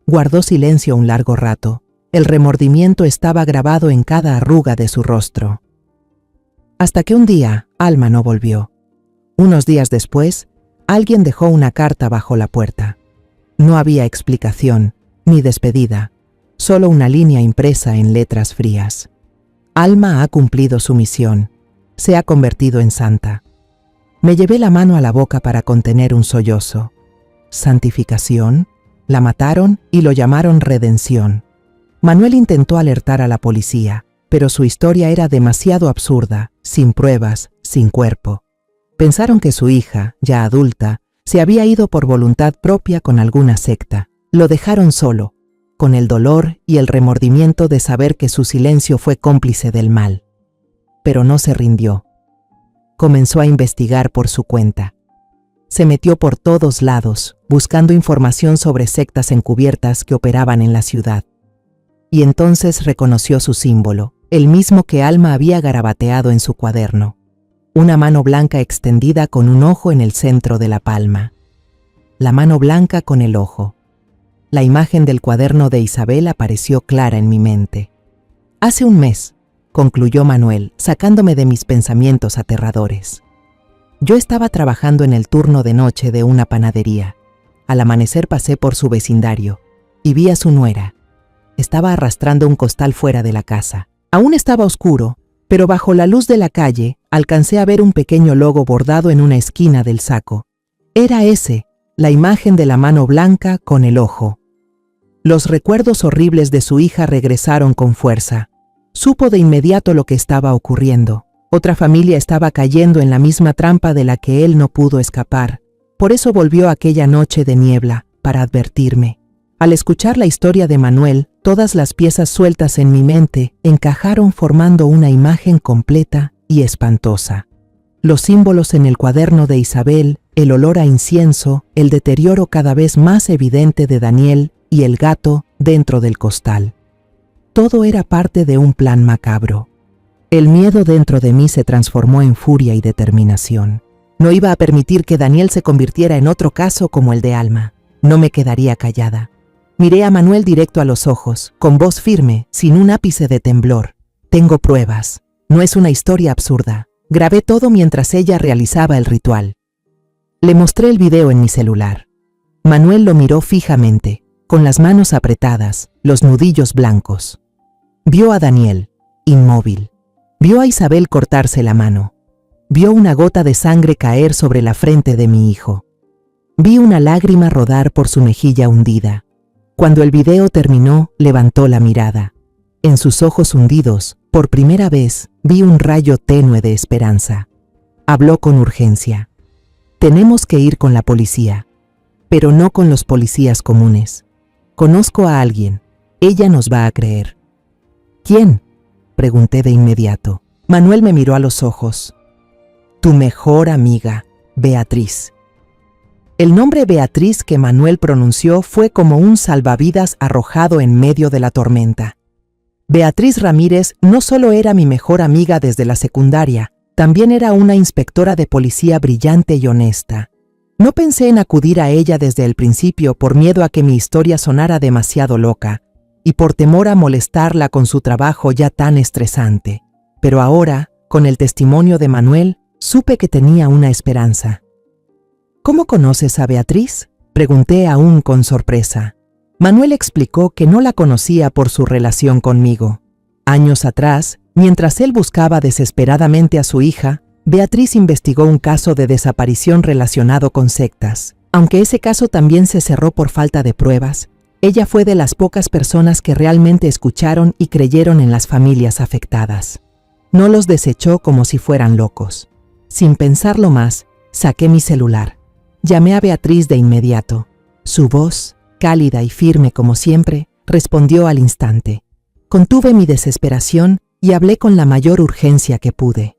S1: Guardó silencio un largo rato. El remordimiento estaba grabado en cada arruga de su rostro. Hasta que un día, Alma no volvió. Unos días después, alguien dejó una carta bajo la puerta. No había explicación, ni despedida, solo una línea impresa en letras frías. Alma ha cumplido su misión. Se ha convertido en santa. Me llevé la mano a la boca para contener un sollozo. ¿Santificación? La mataron y lo llamaron redención. Manuel intentó alertar a la policía, pero su historia era demasiado absurda, sin pruebas, sin cuerpo. Pensaron que su hija, ya adulta, se había ido por voluntad propia con alguna secta. Lo dejaron solo, con el dolor y el remordimiento de saber que su silencio fue cómplice del mal. Pero no se rindió. Comenzó a investigar por su cuenta. Se metió por todos lados, buscando información sobre sectas encubiertas que operaban en la ciudad. Y entonces reconoció su símbolo, el mismo que Alma había garabateado en su cuaderno. Una mano blanca extendida con un ojo en el centro de la palma. La mano blanca con el ojo. La imagen del cuaderno de Isabel apareció clara en mi mente. Hace un mes, concluyó Manuel, sacándome de mis pensamientos aterradores. Yo estaba trabajando en el turno de noche de una panadería. Al amanecer pasé por su vecindario y vi a su nuera. Estaba arrastrando un costal fuera de la casa. Aún estaba oscuro, pero bajo la luz de la calle alcancé a ver un pequeño logo bordado en una esquina del saco. Era ese, la imagen de la mano blanca con el ojo. Los recuerdos horribles de su hija regresaron con fuerza. Supo de inmediato lo que estaba ocurriendo. Otra familia estaba cayendo en la misma trampa de la que él no pudo escapar. Por eso volvió aquella noche de niebla, para advertirme. Al escuchar la historia de Manuel, todas las piezas sueltas en mi mente encajaron formando una imagen completa y espantosa. Los símbolos en el cuaderno de Isabel, el olor a incienso, el deterioro cada vez más evidente de Daniel y el gato dentro del costal. Todo era parte de un plan macabro. El miedo dentro de mí se transformó en furia y determinación. No iba a permitir que Daniel se convirtiera en otro caso como el de Alma. No me quedaría callada. Miré a Manuel directo a los ojos, con voz firme, sin un ápice de temblor. Tengo pruebas. No es una historia absurda. Grabé todo mientras ella realizaba el ritual. Le mostré el video en mi celular. Manuel lo miró fijamente, con las manos apretadas, los nudillos blancos. Vio a Daniel, inmóvil. Vio a Isabel cortarse la mano. Vio una gota de sangre caer sobre la frente de mi hijo. Vi una lágrima rodar por su mejilla hundida. Cuando el video terminó, levantó la mirada. En sus ojos hundidos, por primera vez, vi un rayo tenue de esperanza. Habló con urgencia. Tenemos que ir con la policía, pero no con los policías comunes. Conozco a alguien. Ella nos va a creer. ¿Quién?, pregunté de inmediato. Manuel me miró a los ojos. Tu mejor amiga, Beatriz. El nombre Beatriz que Manuel pronunció fue como un salvavidas arrojado en medio de la tormenta. Beatriz Ramírez no solo era mi mejor amiga desde la secundaria, también era una inspectora de policía brillante y honesta. No pensé en acudir a ella desde el principio por miedo a que mi historia sonara demasiado loca y por temor a molestarla con su trabajo ya tan estresante. Pero ahora, con el testimonio de Manuel, supe que tenía una esperanza. ¿Cómo conoces a Beatriz?, pregunté aún con sorpresa. Manuel explicó que no la conocía por su relación conmigo. Años atrás, mientras él buscaba desesperadamente a su hija, Beatriz investigó un caso de desaparición relacionado con sectas. Aunque ese caso también se cerró por falta de pruebas, ella fue de las pocas personas que realmente escucharon y creyeron en las familias afectadas. No los desechó como si fueran locos. Sin pensarlo más, saqué mi celular. Llamé a Beatriz de inmediato. Su voz, cálida y firme como siempre, respondió al instante. Contuve mi desesperación y hablé con la mayor urgencia que pude.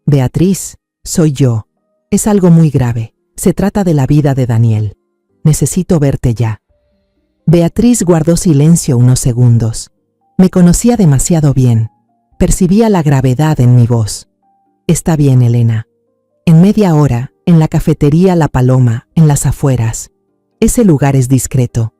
S1: Beatriz, soy yo. Es algo muy grave. Se trata de la vida de Daniel. Necesito verte ya. Beatriz guardó silencio unos segundos. Me conocía demasiado bien. Percibía la gravedad en mi voz. Está bien, Elena. En media hora, en la cafetería La Paloma, en las afueras. Ese lugar es discreto.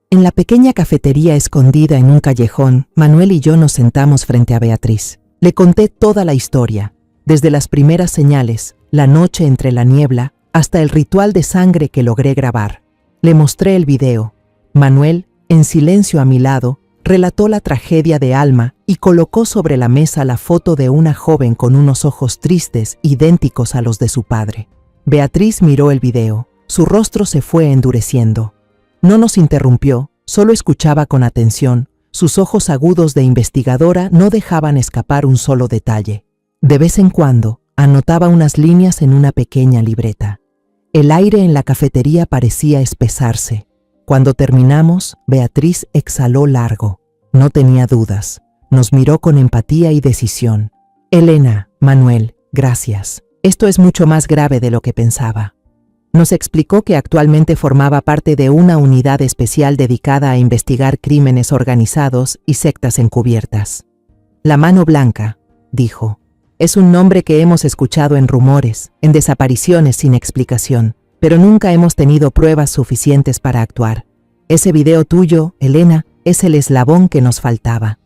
S1: En la pequeña cafetería escondida en un callejón, Manuel y yo nos sentamos frente a Beatriz. Le conté toda la historia, desde las primeras señales, la noche entre la niebla, hasta el ritual de sangre que logré grabar. Le mostré el video. Manuel, en silencio a mi lado, relató la tragedia de Alma y colocó sobre la mesa la foto de una joven con unos ojos tristes idénticos a los de su padre. Beatriz miró el video. Su rostro se fue endureciendo. No nos interrumpió, solo escuchaba con atención. Sus ojos agudos de investigadora no dejaban escapar un solo detalle. De vez en cuando, anotaba unas líneas en una pequeña libreta. El aire en la cafetería parecía espesarse. Cuando terminamos, Beatriz exhaló largo. No tenía dudas. Nos miró con empatía y decisión. Elena, Manuel, gracias. Esto es mucho más grave de lo que pensaba. Nos explicó que actualmente formaba parte de una unidad especial dedicada a investigar crímenes organizados y sectas encubiertas. La Mano Blanca, dijo, es un nombre que hemos escuchado en rumores, en desapariciones sin explicación, pero nunca hemos tenido pruebas suficientes para actuar. Ese video tuyo, Elena, es el eslabón que nos faltaba.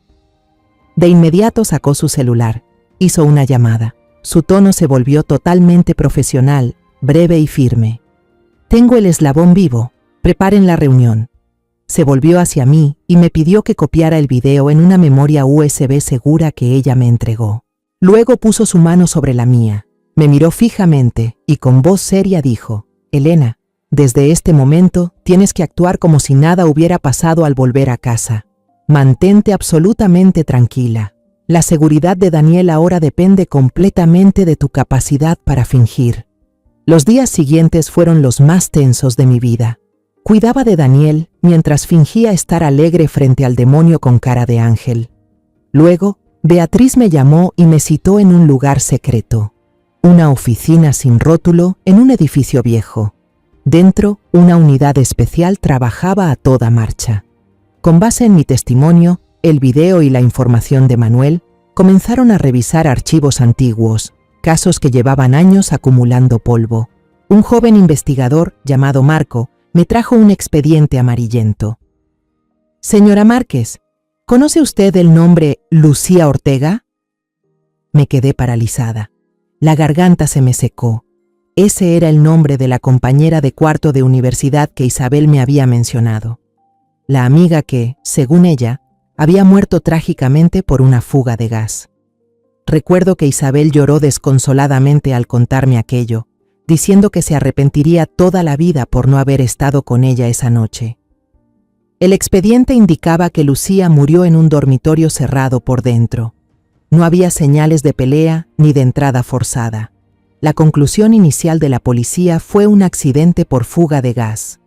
S1: De inmediato sacó su celular, hizo una llamada. Su tono se volvió totalmente profesional, breve y firme. Tengo el eslabón vivo, preparen la reunión. Se volvió hacia mí y me pidió que copiara el video en una memoria USB segura que ella me entregó. Luego puso su mano sobre la mía, me miró fijamente y con voz seria dijo, Elena, desde este momento tienes que actuar como si nada hubiera pasado al volver a casa. Mantente absolutamente tranquila. La seguridad de Daniel ahora depende completamente de tu capacidad para fingir. Los días siguientes fueron los más tensos de mi vida. Cuidaba de Daniel mientras fingía estar alegre frente al demonio con cara de ángel. Luego, Beatriz me llamó y me citó en un lugar secreto. Una oficina sin rótulo en un edificio viejo. Dentro, una unidad especial trabajaba a toda marcha. Con base en mi testimonio, el video y la información de Manuel, comenzaron a revisar archivos antiguos, casos que llevaban años acumulando polvo. Un joven investigador, llamado Marco, me trajo un expediente amarillento. Señora Márquez, ¿conoce usted el nombre Lucía Ortega? Me quedé paralizada. La garganta se me secó. Ese era el nombre de la compañera de cuarto de universidad que Isabel me había mencionado. La amiga que, según ella, había muerto trágicamente por una fuga de gas. Recuerdo que Isabel lloró desconsoladamente al contarme aquello, diciendo que se arrepentiría toda la vida por no haber estado con ella esa noche. El expediente indicaba que Lucía murió en un dormitorio cerrado por dentro. No había señales de pelea ni de entrada forzada. La conclusión inicial de la policía fue un accidente por fuga de gas.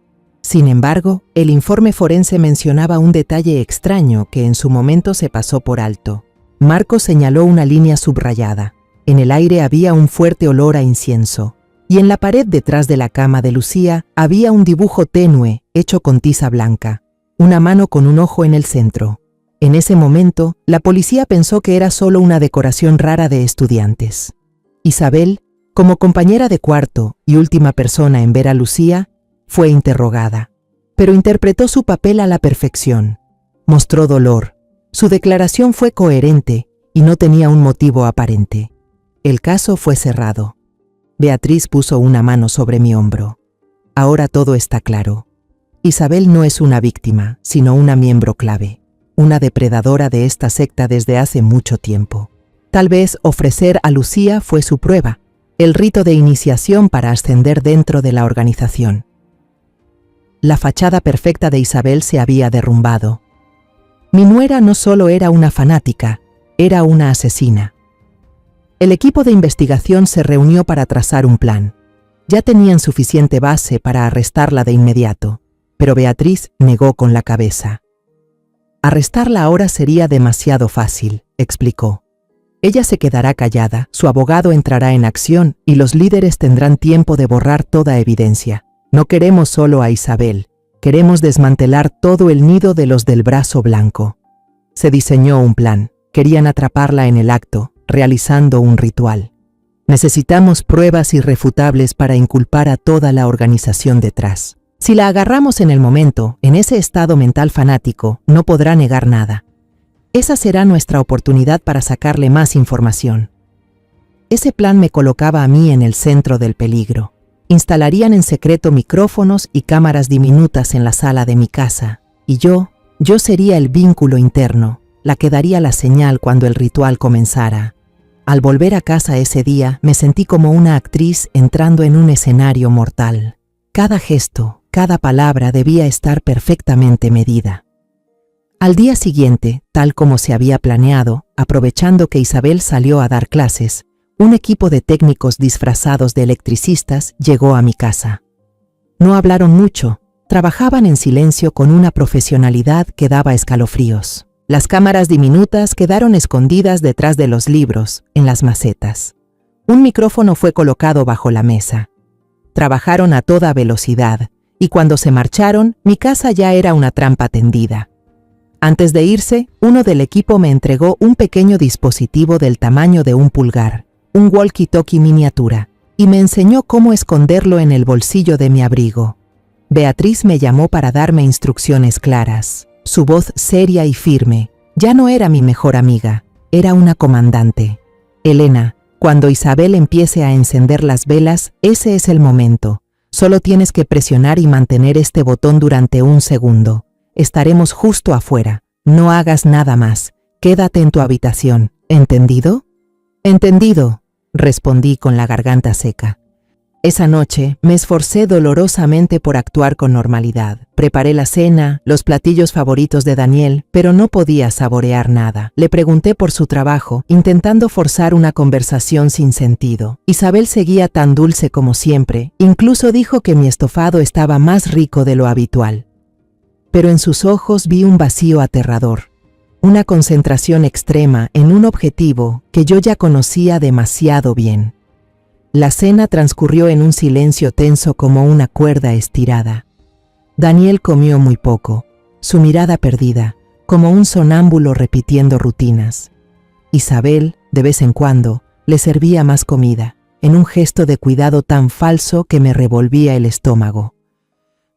S1: Sin embargo, el informe forense mencionaba un detalle extraño que en su momento se pasó por alto. Marco señaló una línea subrayada. En el aire había un fuerte olor a incienso. Y en la pared detrás de la cama de Lucía había un dibujo tenue hecho con tiza blanca. Una mano con un ojo en el centro. En ese momento, la policía pensó que era solo una decoración rara de estudiantes. Isabel, como compañera de cuarto y última persona en ver a Lucía, fue interrogada, pero interpretó su papel a la perfección. Mostró dolor. Su declaración fue coherente y no tenía un motivo aparente. El caso fue cerrado. Beatriz puso una mano sobre mi hombro. Ahora todo está claro. Isabel no es una víctima, sino una miembro clave, una depredadora de esta secta desde hace mucho tiempo. Tal vez ofrecer a Lucía fue su prueba, el rito de iniciación para ascender dentro de la organización. La fachada perfecta de Isabel se había derrumbado. Mi nuera no solo era una fanática, era una asesina. El equipo de investigación se reunió para trazar un plan. Ya tenían suficiente base para arrestarla de inmediato, pero Beatriz negó con la cabeza. Arrestarla ahora sería demasiado fácil, explicó. Ella se quedará callada, su abogado entrará en acción y los líderes tendrán tiempo de borrar toda evidencia. No queremos solo a Isabel, queremos desmantelar todo el nido de los del brazo blanco. Se diseñó un plan. Querían atraparla en el acto, realizando un ritual. Necesitamos pruebas irrefutables para inculpar a toda la organización detrás. Si la agarramos en el momento, en ese estado mental fanático, no podrá negar nada. Esa será nuestra oportunidad para sacarle más información. Ese plan me colocaba a mí en el centro del peligro. Instalarían en secreto micrófonos y cámaras diminutas en la sala de mi casa, y yo sería el vínculo interno, la que daría la señal cuando el ritual comenzara. Al volver a casa ese día, me sentí como una actriz entrando en un escenario mortal. Cada gesto, cada palabra debía estar perfectamente medida. Al día siguiente, tal como se había planeado, aprovechando que Isabel salió a dar clases, un equipo de técnicos disfrazados de electricistas llegó a mi casa. No hablaron mucho, trabajaban en silencio con una profesionalidad que daba escalofríos. Las cámaras diminutas quedaron escondidas detrás de los libros, en las macetas. Un micrófono fue colocado bajo la mesa. Trabajaron a toda velocidad, y cuando se marcharon, mi casa ya era una trampa tendida. Antes de irse, uno del equipo me entregó un pequeño dispositivo del tamaño de un pulgar, un walkie-talkie miniatura, y me enseñó cómo esconderlo en el bolsillo de mi abrigo. Beatriz me llamó para darme instrucciones claras. Su voz seria y firme. Ya no era mi mejor amiga, era una comandante. Elena, cuando Isabel empiece a encender las velas, ese es el momento. Solo tienes que presionar y mantener este botón durante un segundo. Estaremos justo afuera. No hagas nada más. Quédate en tu habitación. ¿Entendido? Entendido, respondí con la garganta seca. Esa noche me esforcé dolorosamente por actuar con normalidad. Preparé la cena, los platillos favoritos de Daniel, pero no podía saborear nada. Le pregunté por su trabajo, intentando forzar una conversación sin sentido. Isabel seguía tan dulce como siempre, incluso dijo que mi estofado estaba más rico de lo habitual. Pero en sus ojos vi un vacío aterrador, una concentración extrema en un objetivo que yo ya conocía demasiado bien. La cena transcurrió en un silencio tenso como una cuerda estirada. Daniel comió muy poco, su mirada perdida, como un sonámbulo repitiendo rutinas. Isabel, de vez en cuando, le servía más comida, en un gesto de cuidado tan falso que me revolvía el estómago.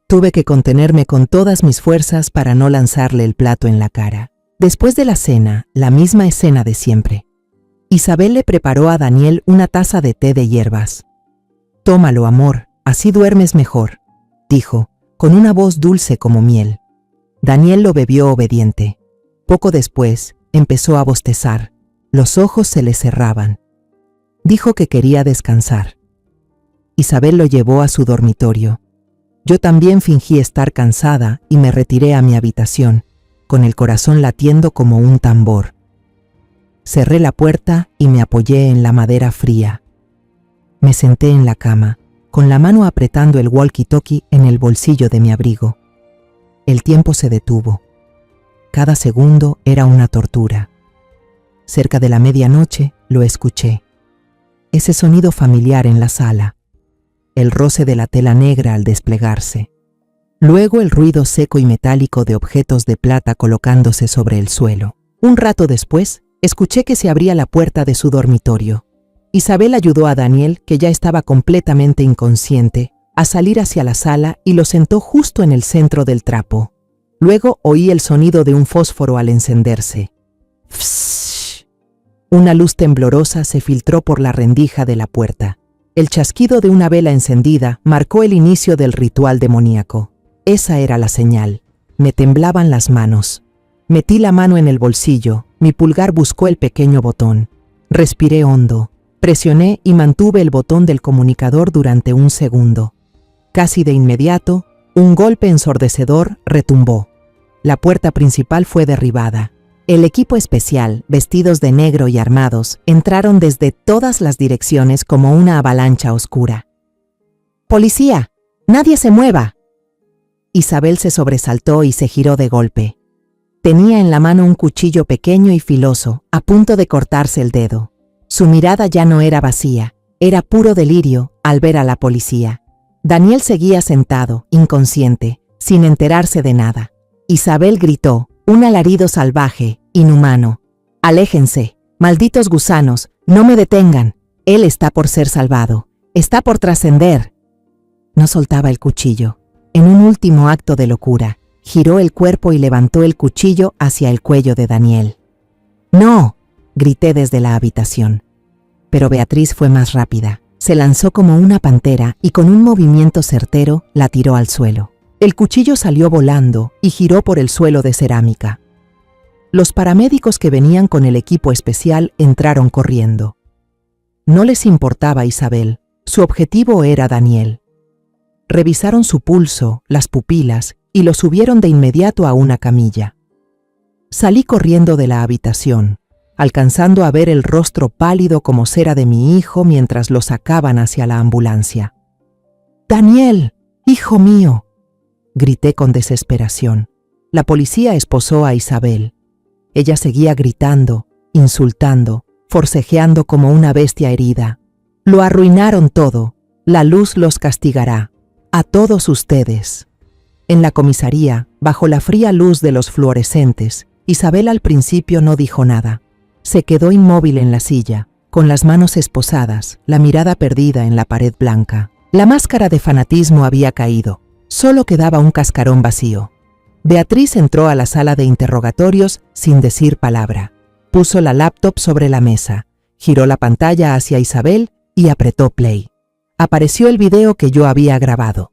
S1: Tuve que contenerme con todas mis fuerzas para no lanzarle el plato en la cara. Después de la cena, la misma escena de siempre. Isabel le preparó a Daniel una taza de té de hierbas. «Tómalo, amor, así duermes mejor», dijo, con una voz dulce como miel. Daniel lo bebió obediente. Poco después, empezó a bostezar. Los ojos se le cerraban. Dijo que quería descansar. Isabel lo llevó a su dormitorio. Yo también fingí estar cansada y me retiré a mi habitación, con el corazón latiendo como un tambor. Cerré la puerta y me apoyé en la madera fría. Me senté en la cama, con la mano apretando el walkie-talkie en el bolsillo de mi abrigo. El tiempo se detuvo. Cada segundo era una tortura. Cerca de la medianoche lo escuché. Ese sonido familiar en la sala. El roce de la tela negra al desplegarse. Luego el ruido seco y metálico de objetos de plata colocándose sobre el suelo. Un rato después, escuché que se abría la puerta de su dormitorio. Isabel ayudó a Daniel, que ya estaba completamente inconsciente, a salir hacia la sala y lo sentó justo en el centro del trapo. Luego oí el sonido de un fósforo al encenderse. ¡Fssh! Una luz temblorosa se filtró por la rendija de la puerta. El chasquido de una vela encendida marcó el inicio del ritual demoníaco. Esa era la señal. Me temblaban las manos. Metí la mano en el bolsillo. Mi pulgar buscó el pequeño botón. Respiré hondo. Presioné y mantuve el botón del comunicador durante un segundo. Casi de inmediato, un golpe ensordecedor retumbó. La puerta principal fue derribada. El equipo especial, vestidos de negro y armados, entraron desde todas las direcciones como una avalancha oscura. «¡Policía! ¡Nadie se mueva!». Isabel se sobresaltó y se giró de golpe. Tenía en la mano un cuchillo pequeño y filoso, a punto de cortarse el dedo. Su mirada ya no era vacía, era puro delirio al ver a la policía. Daniel seguía sentado, inconsciente, sin enterarse de nada. Isabel gritó, un alarido salvaje, inhumano. «Aléjense, malditos gusanos, no me detengan. Él está por ser salvado, está por trascender». No soltaba el cuchillo. En un último acto de locura, giró el cuerpo y levantó el cuchillo hacia el cuello de Daniel. «¡No!», grité desde la habitación. Pero Beatriz fue más rápida. Se lanzó como una pantera y con un movimiento certero la tiró al suelo. El cuchillo salió volando y giró por el suelo de cerámica. Los paramédicos que venían con el equipo especial entraron corriendo. No les importaba Isabel, su objetivo era Daniel. Revisaron su pulso, las pupilas y lo subieron de inmediato a una camilla. Salí corriendo de la habitación, alcanzando a ver el rostro pálido como cera de mi hijo mientras lo sacaban hacia la ambulancia. «¡Daniel, hijo mío!», grité con desesperación. La policía esposó a Isabel. Ella seguía gritando, insultando, forcejeando como una bestia herida. «Lo arruinaron todo. La luz los castigará. A todos ustedes». En la comisaría, bajo la fría luz de los fluorescentes, Isabel al principio no dijo nada. Se quedó inmóvil en la silla, con las manos esposadas, la mirada perdida en la pared blanca. La máscara de fanatismo había caído. Solo quedaba un cascarón vacío. Beatriz entró a la sala de interrogatorios sin decir palabra. Puso la laptop sobre la mesa, giró la pantalla hacia Isabel y apretó play. Apareció el video que yo había grabado.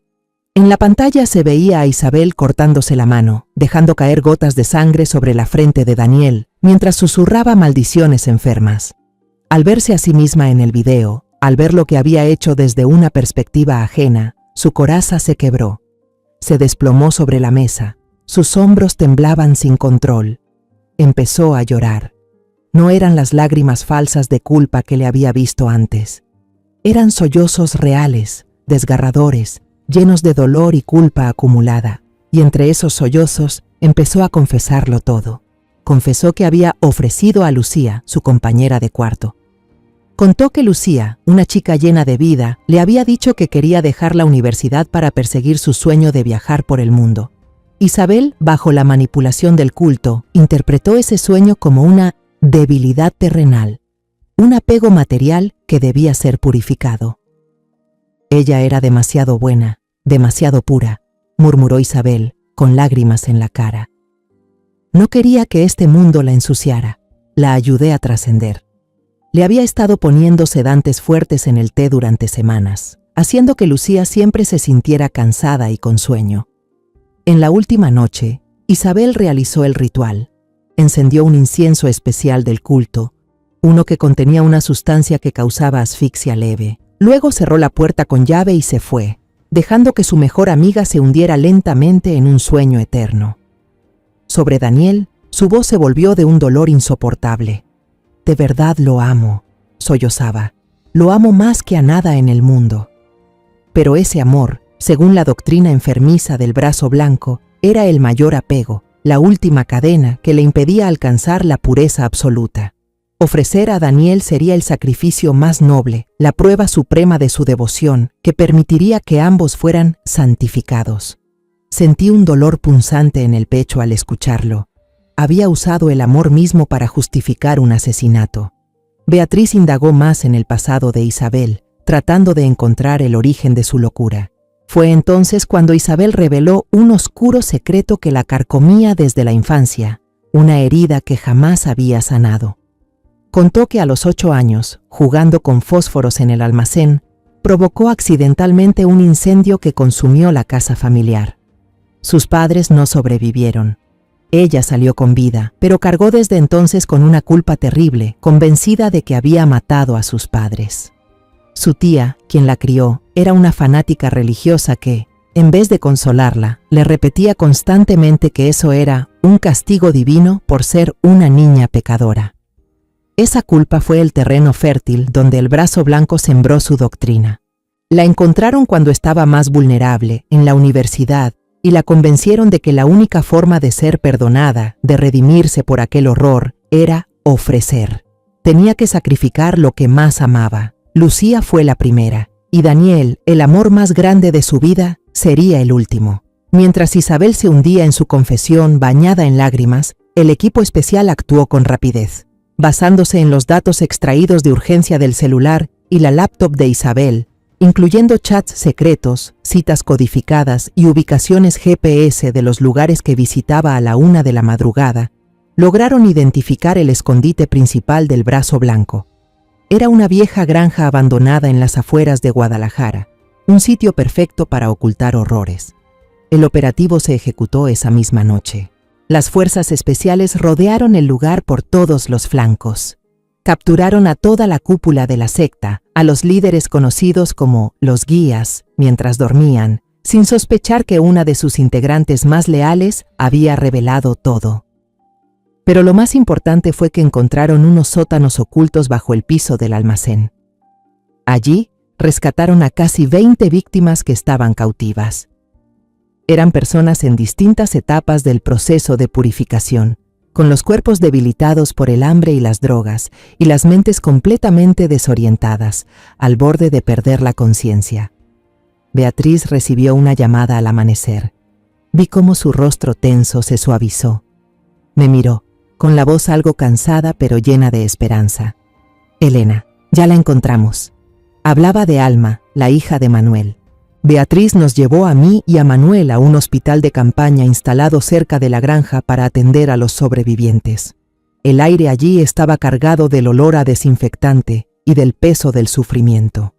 S1: En la pantalla se veía a Isabel cortándose la mano, dejando caer gotas de sangre sobre la frente de Daniel, mientras susurraba maldiciones enfermas. Al verse a sí misma en el video, al ver lo que había hecho desde una perspectiva ajena, su coraza se quebró. Se desplomó sobre la mesa, sus hombros temblaban sin control. Empezó a llorar. No eran las lágrimas falsas de culpa que le había visto antes. Eran sollozos reales, desgarradores, llenos de dolor y culpa acumulada, y entre esos sollozos empezó a confesarlo todo. Confesó que había ofrecido a Lucía, su compañera de cuarto. Contó que Lucía, una chica llena de vida, le había dicho que quería dejar la universidad para perseguir su sueño de viajar por el mundo. Isabel, bajo la manipulación del culto, interpretó ese sueño como una debilidad terrenal, un apego material que debía ser purificado. Ella era demasiado buena, demasiado pura, murmuró Isabel, con lágrimas en la cara. No quería que este mundo la ensuciara. La ayudé a trascender. Le había estado poniendo sedantes fuertes en el té durante semanas, haciendo que Lucía siempre se sintiera cansada y con sueño. En la última noche, Isabel realizó el ritual. Encendió un incienso especial del culto, uno que contenía una sustancia que causaba asfixia leve. Luego cerró la puerta con llave y se fue, dejando que su mejor amiga se hundiera lentamente en un sueño eterno. Sobre Daniel, su voz se volvió de un dolor insoportable. «De verdad lo amo», sollozaba. «Lo amo más que a nada en el mundo». Pero ese amor, según la doctrina enfermiza del brazo blanco, era el mayor apego, la última cadena que le impedía alcanzar la pureza absoluta. Ofrecer a Daniel sería el sacrificio más noble, la prueba suprema de su devoción, que permitiría que ambos fueran santificados. Sentí un dolor punzante en el pecho al escucharlo. Había usado el amor mismo para justificar un asesinato. Beatriz indagó más en el pasado de Isabel, tratando de encontrar el origen de su locura. Fue entonces cuando Isabel reveló un oscuro secreto que la carcomía desde la infancia, una herida que jamás había sanado. Contó que a los 8 años, jugando con fósforos en el almacén, provocó accidentalmente un incendio que consumió la casa familiar. Sus padres no sobrevivieron. Ella salió con vida, pero cargó desde entonces con una culpa terrible, convencida de que había matado a sus padres. Su tía, quien la crió, era una fanática religiosa que, en vez de consolarla, le repetía constantemente que eso era un castigo divino por ser una niña pecadora. Esa culpa fue el terreno fértil donde el brazo blanco sembró su doctrina. La encontraron cuando estaba más vulnerable, en la universidad, y la convencieron de que la única forma de ser perdonada, de redimirse por aquel horror, era ofrecer. Tenía que sacrificar lo que más amaba. Lucía fue la primera, y Daniel, el amor más grande de su vida, sería el último. Mientras Isabel se hundía en su confesión bañada en lágrimas, el equipo especial actuó con rapidez. Basándose en los datos extraídos de urgencia del celular y la laptop de Isabel, incluyendo chats secretos, citas codificadas y ubicaciones GPS de los lugares que visitaba a la 1 de la madrugada, lograron identificar el escondite principal del Brazo Blanco. Era una vieja granja abandonada en las afueras de Guadalajara, un sitio perfecto para ocultar horrores. El operativo se ejecutó esa misma noche. Las fuerzas especiales rodearon el lugar por todos los flancos. Capturaron a toda la cúpula de la secta, a los líderes conocidos como los guías, mientras dormían, sin sospechar que una de sus integrantes más leales había revelado todo. Pero lo más importante fue que encontraron unos sótanos ocultos bajo el piso del almacén. Allí rescataron a casi 20 víctimas que estaban cautivas. Eran personas en distintas etapas del proceso de purificación, con los cuerpos debilitados por el hambre y las drogas, y las mentes completamente desorientadas, al borde de perder la conciencia. Beatriz recibió una llamada al amanecer. Vi cómo su rostro tenso se suavizó. Me miró, con la voz algo cansada pero llena de esperanza. Elena, ya la encontramos. Hablaba de Alma, la hija de Manuel. Beatriz nos llevó a mí y a Manuel a un hospital de campaña instalado cerca de la granja para atender a los sobrevivientes. El aire allí estaba cargado del olor a desinfectante y del peso del sufrimiento.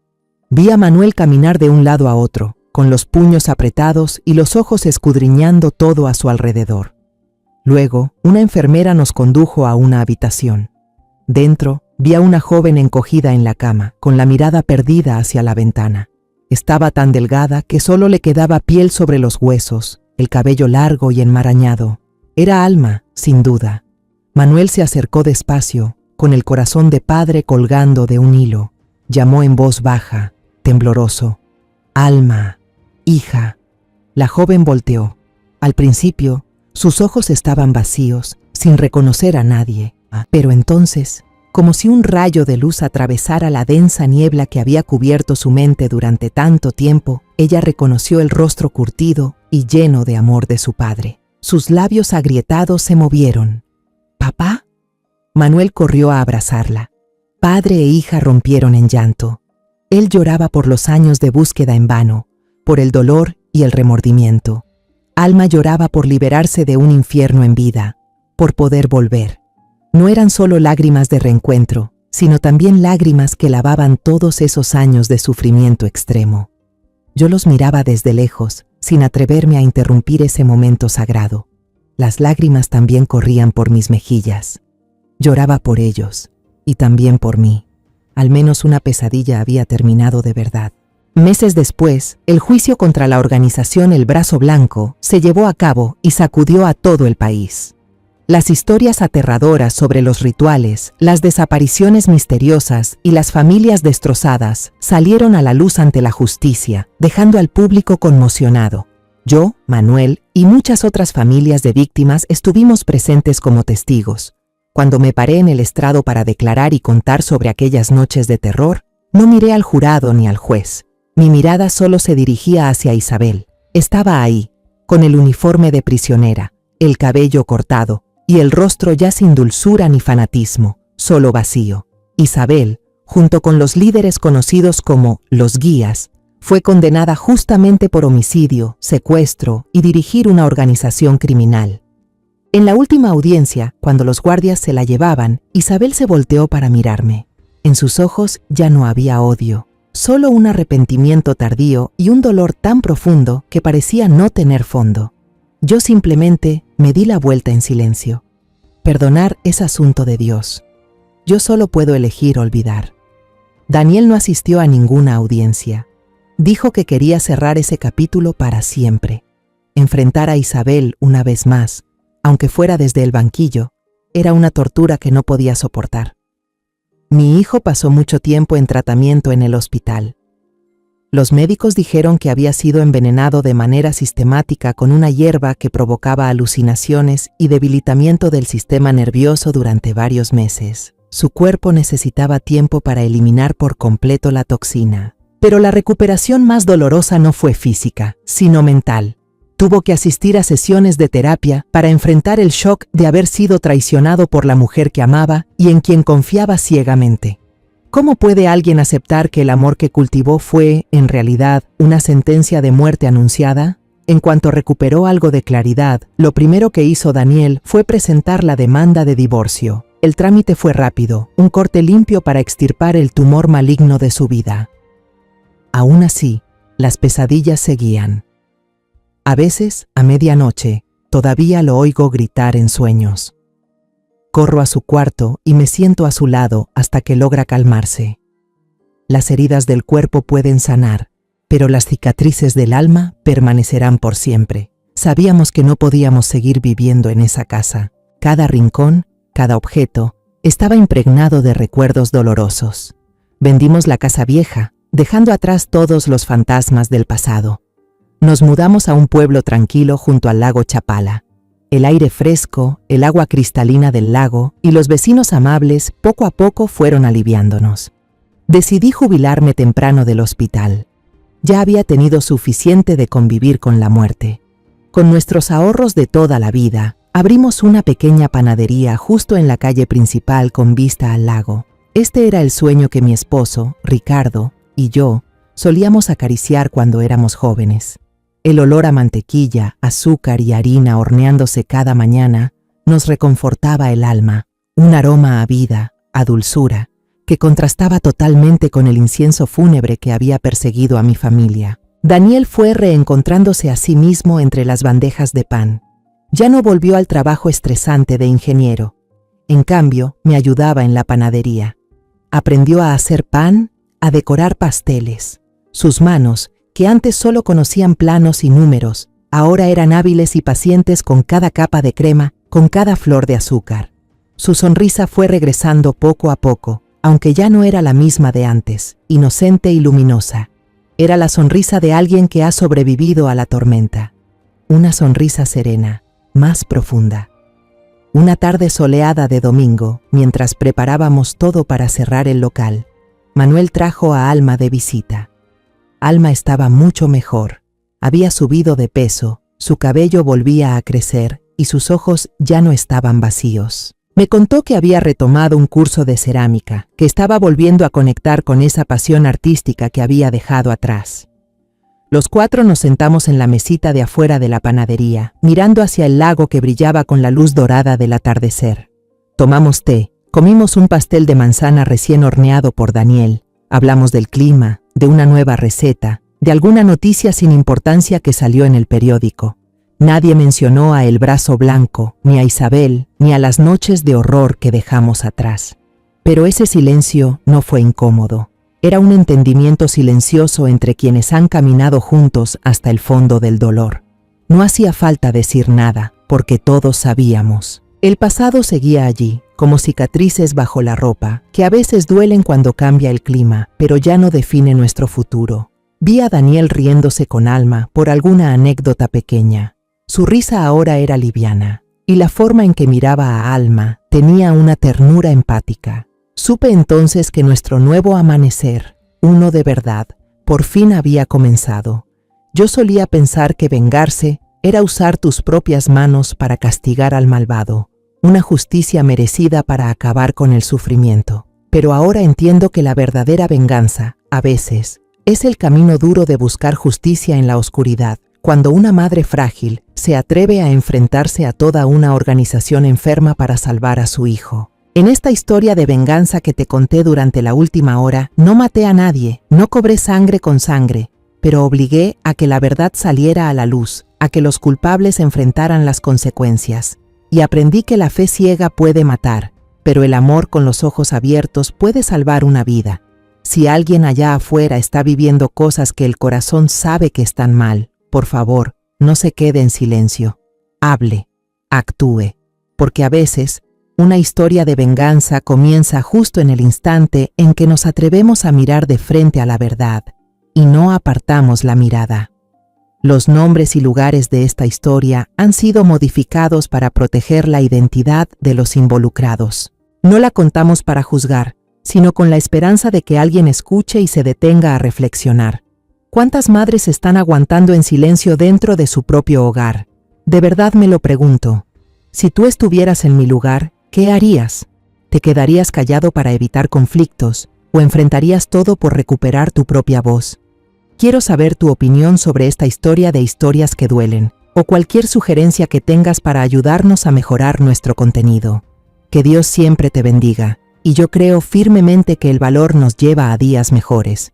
S1: Vi a Manuel caminar de un lado a otro, con los puños apretados y los ojos escudriñando todo a su alrededor. Luego, una enfermera nos condujo a una habitación. Dentro, vi a una joven encogida en la cama, con la mirada perdida hacia la ventana. Estaba tan delgada que solo le quedaba piel sobre los huesos, el cabello largo y enmarañado. Era Alma, sin duda. Manuel se acercó despacio, con el corazón de padre colgando de un hilo. Llamó en voz baja, tembloroso. «Alma, hija». La joven volteó. Al principio, sus ojos estaban vacíos, sin reconocer a nadie. Pero entonces, como si un rayo de luz atravesara la densa niebla que había cubierto su mente durante tanto tiempo, ella reconoció el rostro curtido y lleno de amor de su padre. Sus labios agrietados se movieron. «¿Papá?». Manuel corrió a abrazarla. Padre e hija rompieron en llanto. Él lloraba por los años de búsqueda en vano, por el dolor y el remordimiento. Alma lloraba por liberarse de un infierno en vida, por poder volver. No eran solo lágrimas de reencuentro, sino también lágrimas que lavaban todos esos años de sufrimiento extremo. Yo los miraba desde lejos, sin atreverme a interrumpir ese momento sagrado. Las lágrimas también corrían por mis mejillas. Lloraba por ellos, y también por mí. Al menos una pesadilla había terminado de verdad. Meses después, el juicio contra la organización El Brazo Blanco se llevó a cabo y sacudió a todo el país. Las historias aterradoras sobre los rituales, las desapariciones misteriosas y las familias destrozadas salieron a la luz ante la justicia, dejando al público conmocionado. Yo, Manuel y muchas otras familias de víctimas estuvimos presentes como testigos. Cuando me paré en el estrado para declarar y contar sobre aquellas noches de terror, no miré al jurado ni al juez. Mi mirada solo se dirigía hacia Isabel. Estaba ahí, con el uniforme de prisionera, el cabello cortado, y el rostro ya sin dulzura ni fanatismo, solo vacío. Isabel, junto con los líderes conocidos como los guías, fue condenada justamente por homicidio, secuestro y dirigir una organización criminal. En la última audiencia, cuando los guardias se la llevaban, Isabel se volteó para mirarme. En sus ojos ya no había odio, solo un arrepentimiento tardío y un dolor tan profundo que parecía no tener fondo. Yo simplemente me di la vuelta en silencio. Perdonar es asunto de Dios. Yo solo puedo elegir olvidar. Daniel no asistió a ninguna audiencia. Dijo que quería cerrar ese capítulo para siempre. Enfrentar a Isabel una vez más, aunque fuera desde el banquillo, era una tortura que no podía soportar. Mi hijo pasó mucho tiempo en tratamiento en el hospital. Los médicos dijeron que había sido envenenado de manera sistemática con una hierba que provocaba alucinaciones y debilitamiento del sistema nervioso durante varios meses. Su cuerpo necesitaba tiempo para eliminar por completo la toxina. Pero la recuperación más dolorosa no fue física, sino mental. Tuvo que asistir a sesiones de terapia para enfrentar el shock de haber sido traicionado por la mujer que amaba y en quien confiaba ciegamente. ¿Cómo puede alguien aceptar que el amor que cultivó fue, en realidad, una sentencia de muerte anunciada? En cuanto recuperó algo de claridad, lo primero que hizo Daniel fue presentar la demanda de divorcio. El trámite fue rápido, un corte limpio para extirpar el tumor maligno de su vida. Aún así, las pesadillas seguían. A veces, a medianoche, todavía lo oigo gritar en sueños. Corro a su cuarto y me siento a su lado hasta que logra calmarse. Las heridas del cuerpo pueden sanar, pero las cicatrices del alma permanecerán por siempre. Sabíamos que no podíamos seguir viviendo en esa casa. Cada rincón, cada objeto, estaba impregnado de recuerdos dolorosos. Vendimos la casa vieja, dejando atrás todos los fantasmas del pasado. Nos mudamos a un pueblo tranquilo junto al lago Chapala. El aire fresco, el agua cristalina del lago y los vecinos amables poco a poco fueron aliviándonos. Decidí jubilarme temprano del hospital. Ya había tenido suficiente de convivir con la muerte. Con nuestros ahorros de toda la vida, abrimos una pequeña panadería justo en la calle principal con vista al lago. Este era el sueño que mi esposo, Ricardo, y yo solíamos acariciar cuando éramos jóvenes. El olor a mantequilla, azúcar y harina horneándose cada mañana nos reconfortaba el alma, un aroma a vida, a dulzura, que contrastaba totalmente con el incienso fúnebre que había perseguido a mi familia. Daniel fue reencontrándose a sí mismo entre las bandejas de pan. Ya no volvió al trabajo estresante de ingeniero. En cambio, me ayudaba en la panadería. Aprendió a hacer pan, a decorar pasteles. Sus manos, que antes solo conocían planos y números, ahora eran hábiles y pacientes con cada capa de crema, con cada flor de azúcar. Su sonrisa fue regresando poco a poco, aunque ya no era la misma de antes, inocente y luminosa. Era la sonrisa de alguien que ha sobrevivido a la tormenta. Una sonrisa serena, más profunda. Una tarde soleada de domingo, mientras preparábamos todo para cerrar el local, Manuel trajo a Alma de visita. Alma estaba mucho mejor. Había subido de peso, su cabello volvía a crecer y sus ojos ya no estaban vacíos. Me contó que había retomado un curso de cerámica, que estaba volviendo a conectar con esa pasión artística que había dejado atrás. Los cuatro nos sentamos en la mesita de afuera de la panadería, mirando hacia el lago que brillaba con la luz dorada del atardecer. Tomamos té, comimos un pastel de manzana recién horneado por Daniel, hablamos del clima, de una nueva receta, de alguna noticia sin importancia que salió en el periódico. Nadie mencionó a El Brazo Blanco, ni a Isabel, ni a las noches de horror que dejamos atrás. Pero ese silencio no fue incómodo. Era un entendimiento silencioso entre quienes han caminado juntos hasta el fondo del dolor. No hacía falta decir nada, porque todos sabíamos. El pasado seguía allí, como cicatrices bajo la ropa, que a veces duelen cuando cambia el clima, pero ya no define nuestro futuro. Vi a Daniel riéndose con Alma por alguna anécdota pequeña. Su risa ahora era liviana, y la forma en que miraba a Alma tenía una ternura empática. Supe entonces que nuestro nuevo amanecer, uno de verdad, por fin había comenzado. Yo solía pensar que vengarse era usar tus propias manos para castigar al malvado, una justicia merecida para acabar con el sufrimiento. Pero ahora entiendo que la verdadera venganza, a veces, es el camino duro de buscar justicia en la oscuridad, cuando una madre frágil se atreve a enfrentarse a toda una organización enferma para salvar a su hijo. En esta historia de venganza que te conté durante la última hora, no maté a nadie, no cobré sangre con sangre, pero obligué a que la verdad saliera a la luz, a que los culpables enfrentaran las consecuencias. Y aprendí que la fe ciega puede matar, pero el amor con los ojos abiertos puede salvar una vida. Si alguien allá afuera está viviendo cosas que el corazón sabe que están mal, por favor, no se quede en silencio. Hable, actúe, porque a veces una historia de venganza comienza justo en el instante en que nos atrevemos a mirar de frente a la verdad y no apartamos la mirada. Los nombres y lugares de esta historia han sido modificados para proteger la identidad de los involucrados. No la contamos para juzgar, sino con la esperanza de que alguien escuche y se detenga a reflexionar. ¿Cuántas madres están aguantando en silencio dentro de su propio hogar? De verdad me lo pregunto. Si tú estuvieras en mi lugar, ¿qué harías? ¿Te quedarías callado para evitar conflictos o enfrentarías todo por recuperar tu propia voz? Quiero saber tu opinión sobre esta historia de historias que duelen, o cualquier sugerencia que tengas para ayudarnos a mejorar nuestro contenido. Que Dios siempre te bendiga, y yo creo firmemente que el valor nos lleva a días mejores.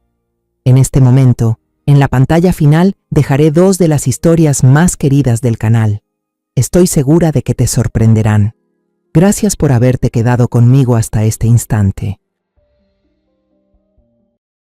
S1: En este momento, en la pantalla final dejaré 2 de las historias más queridas del canal. Estoy segura de que te sorprenderán. Gracias por haberte quedado conmigo hasta este instante.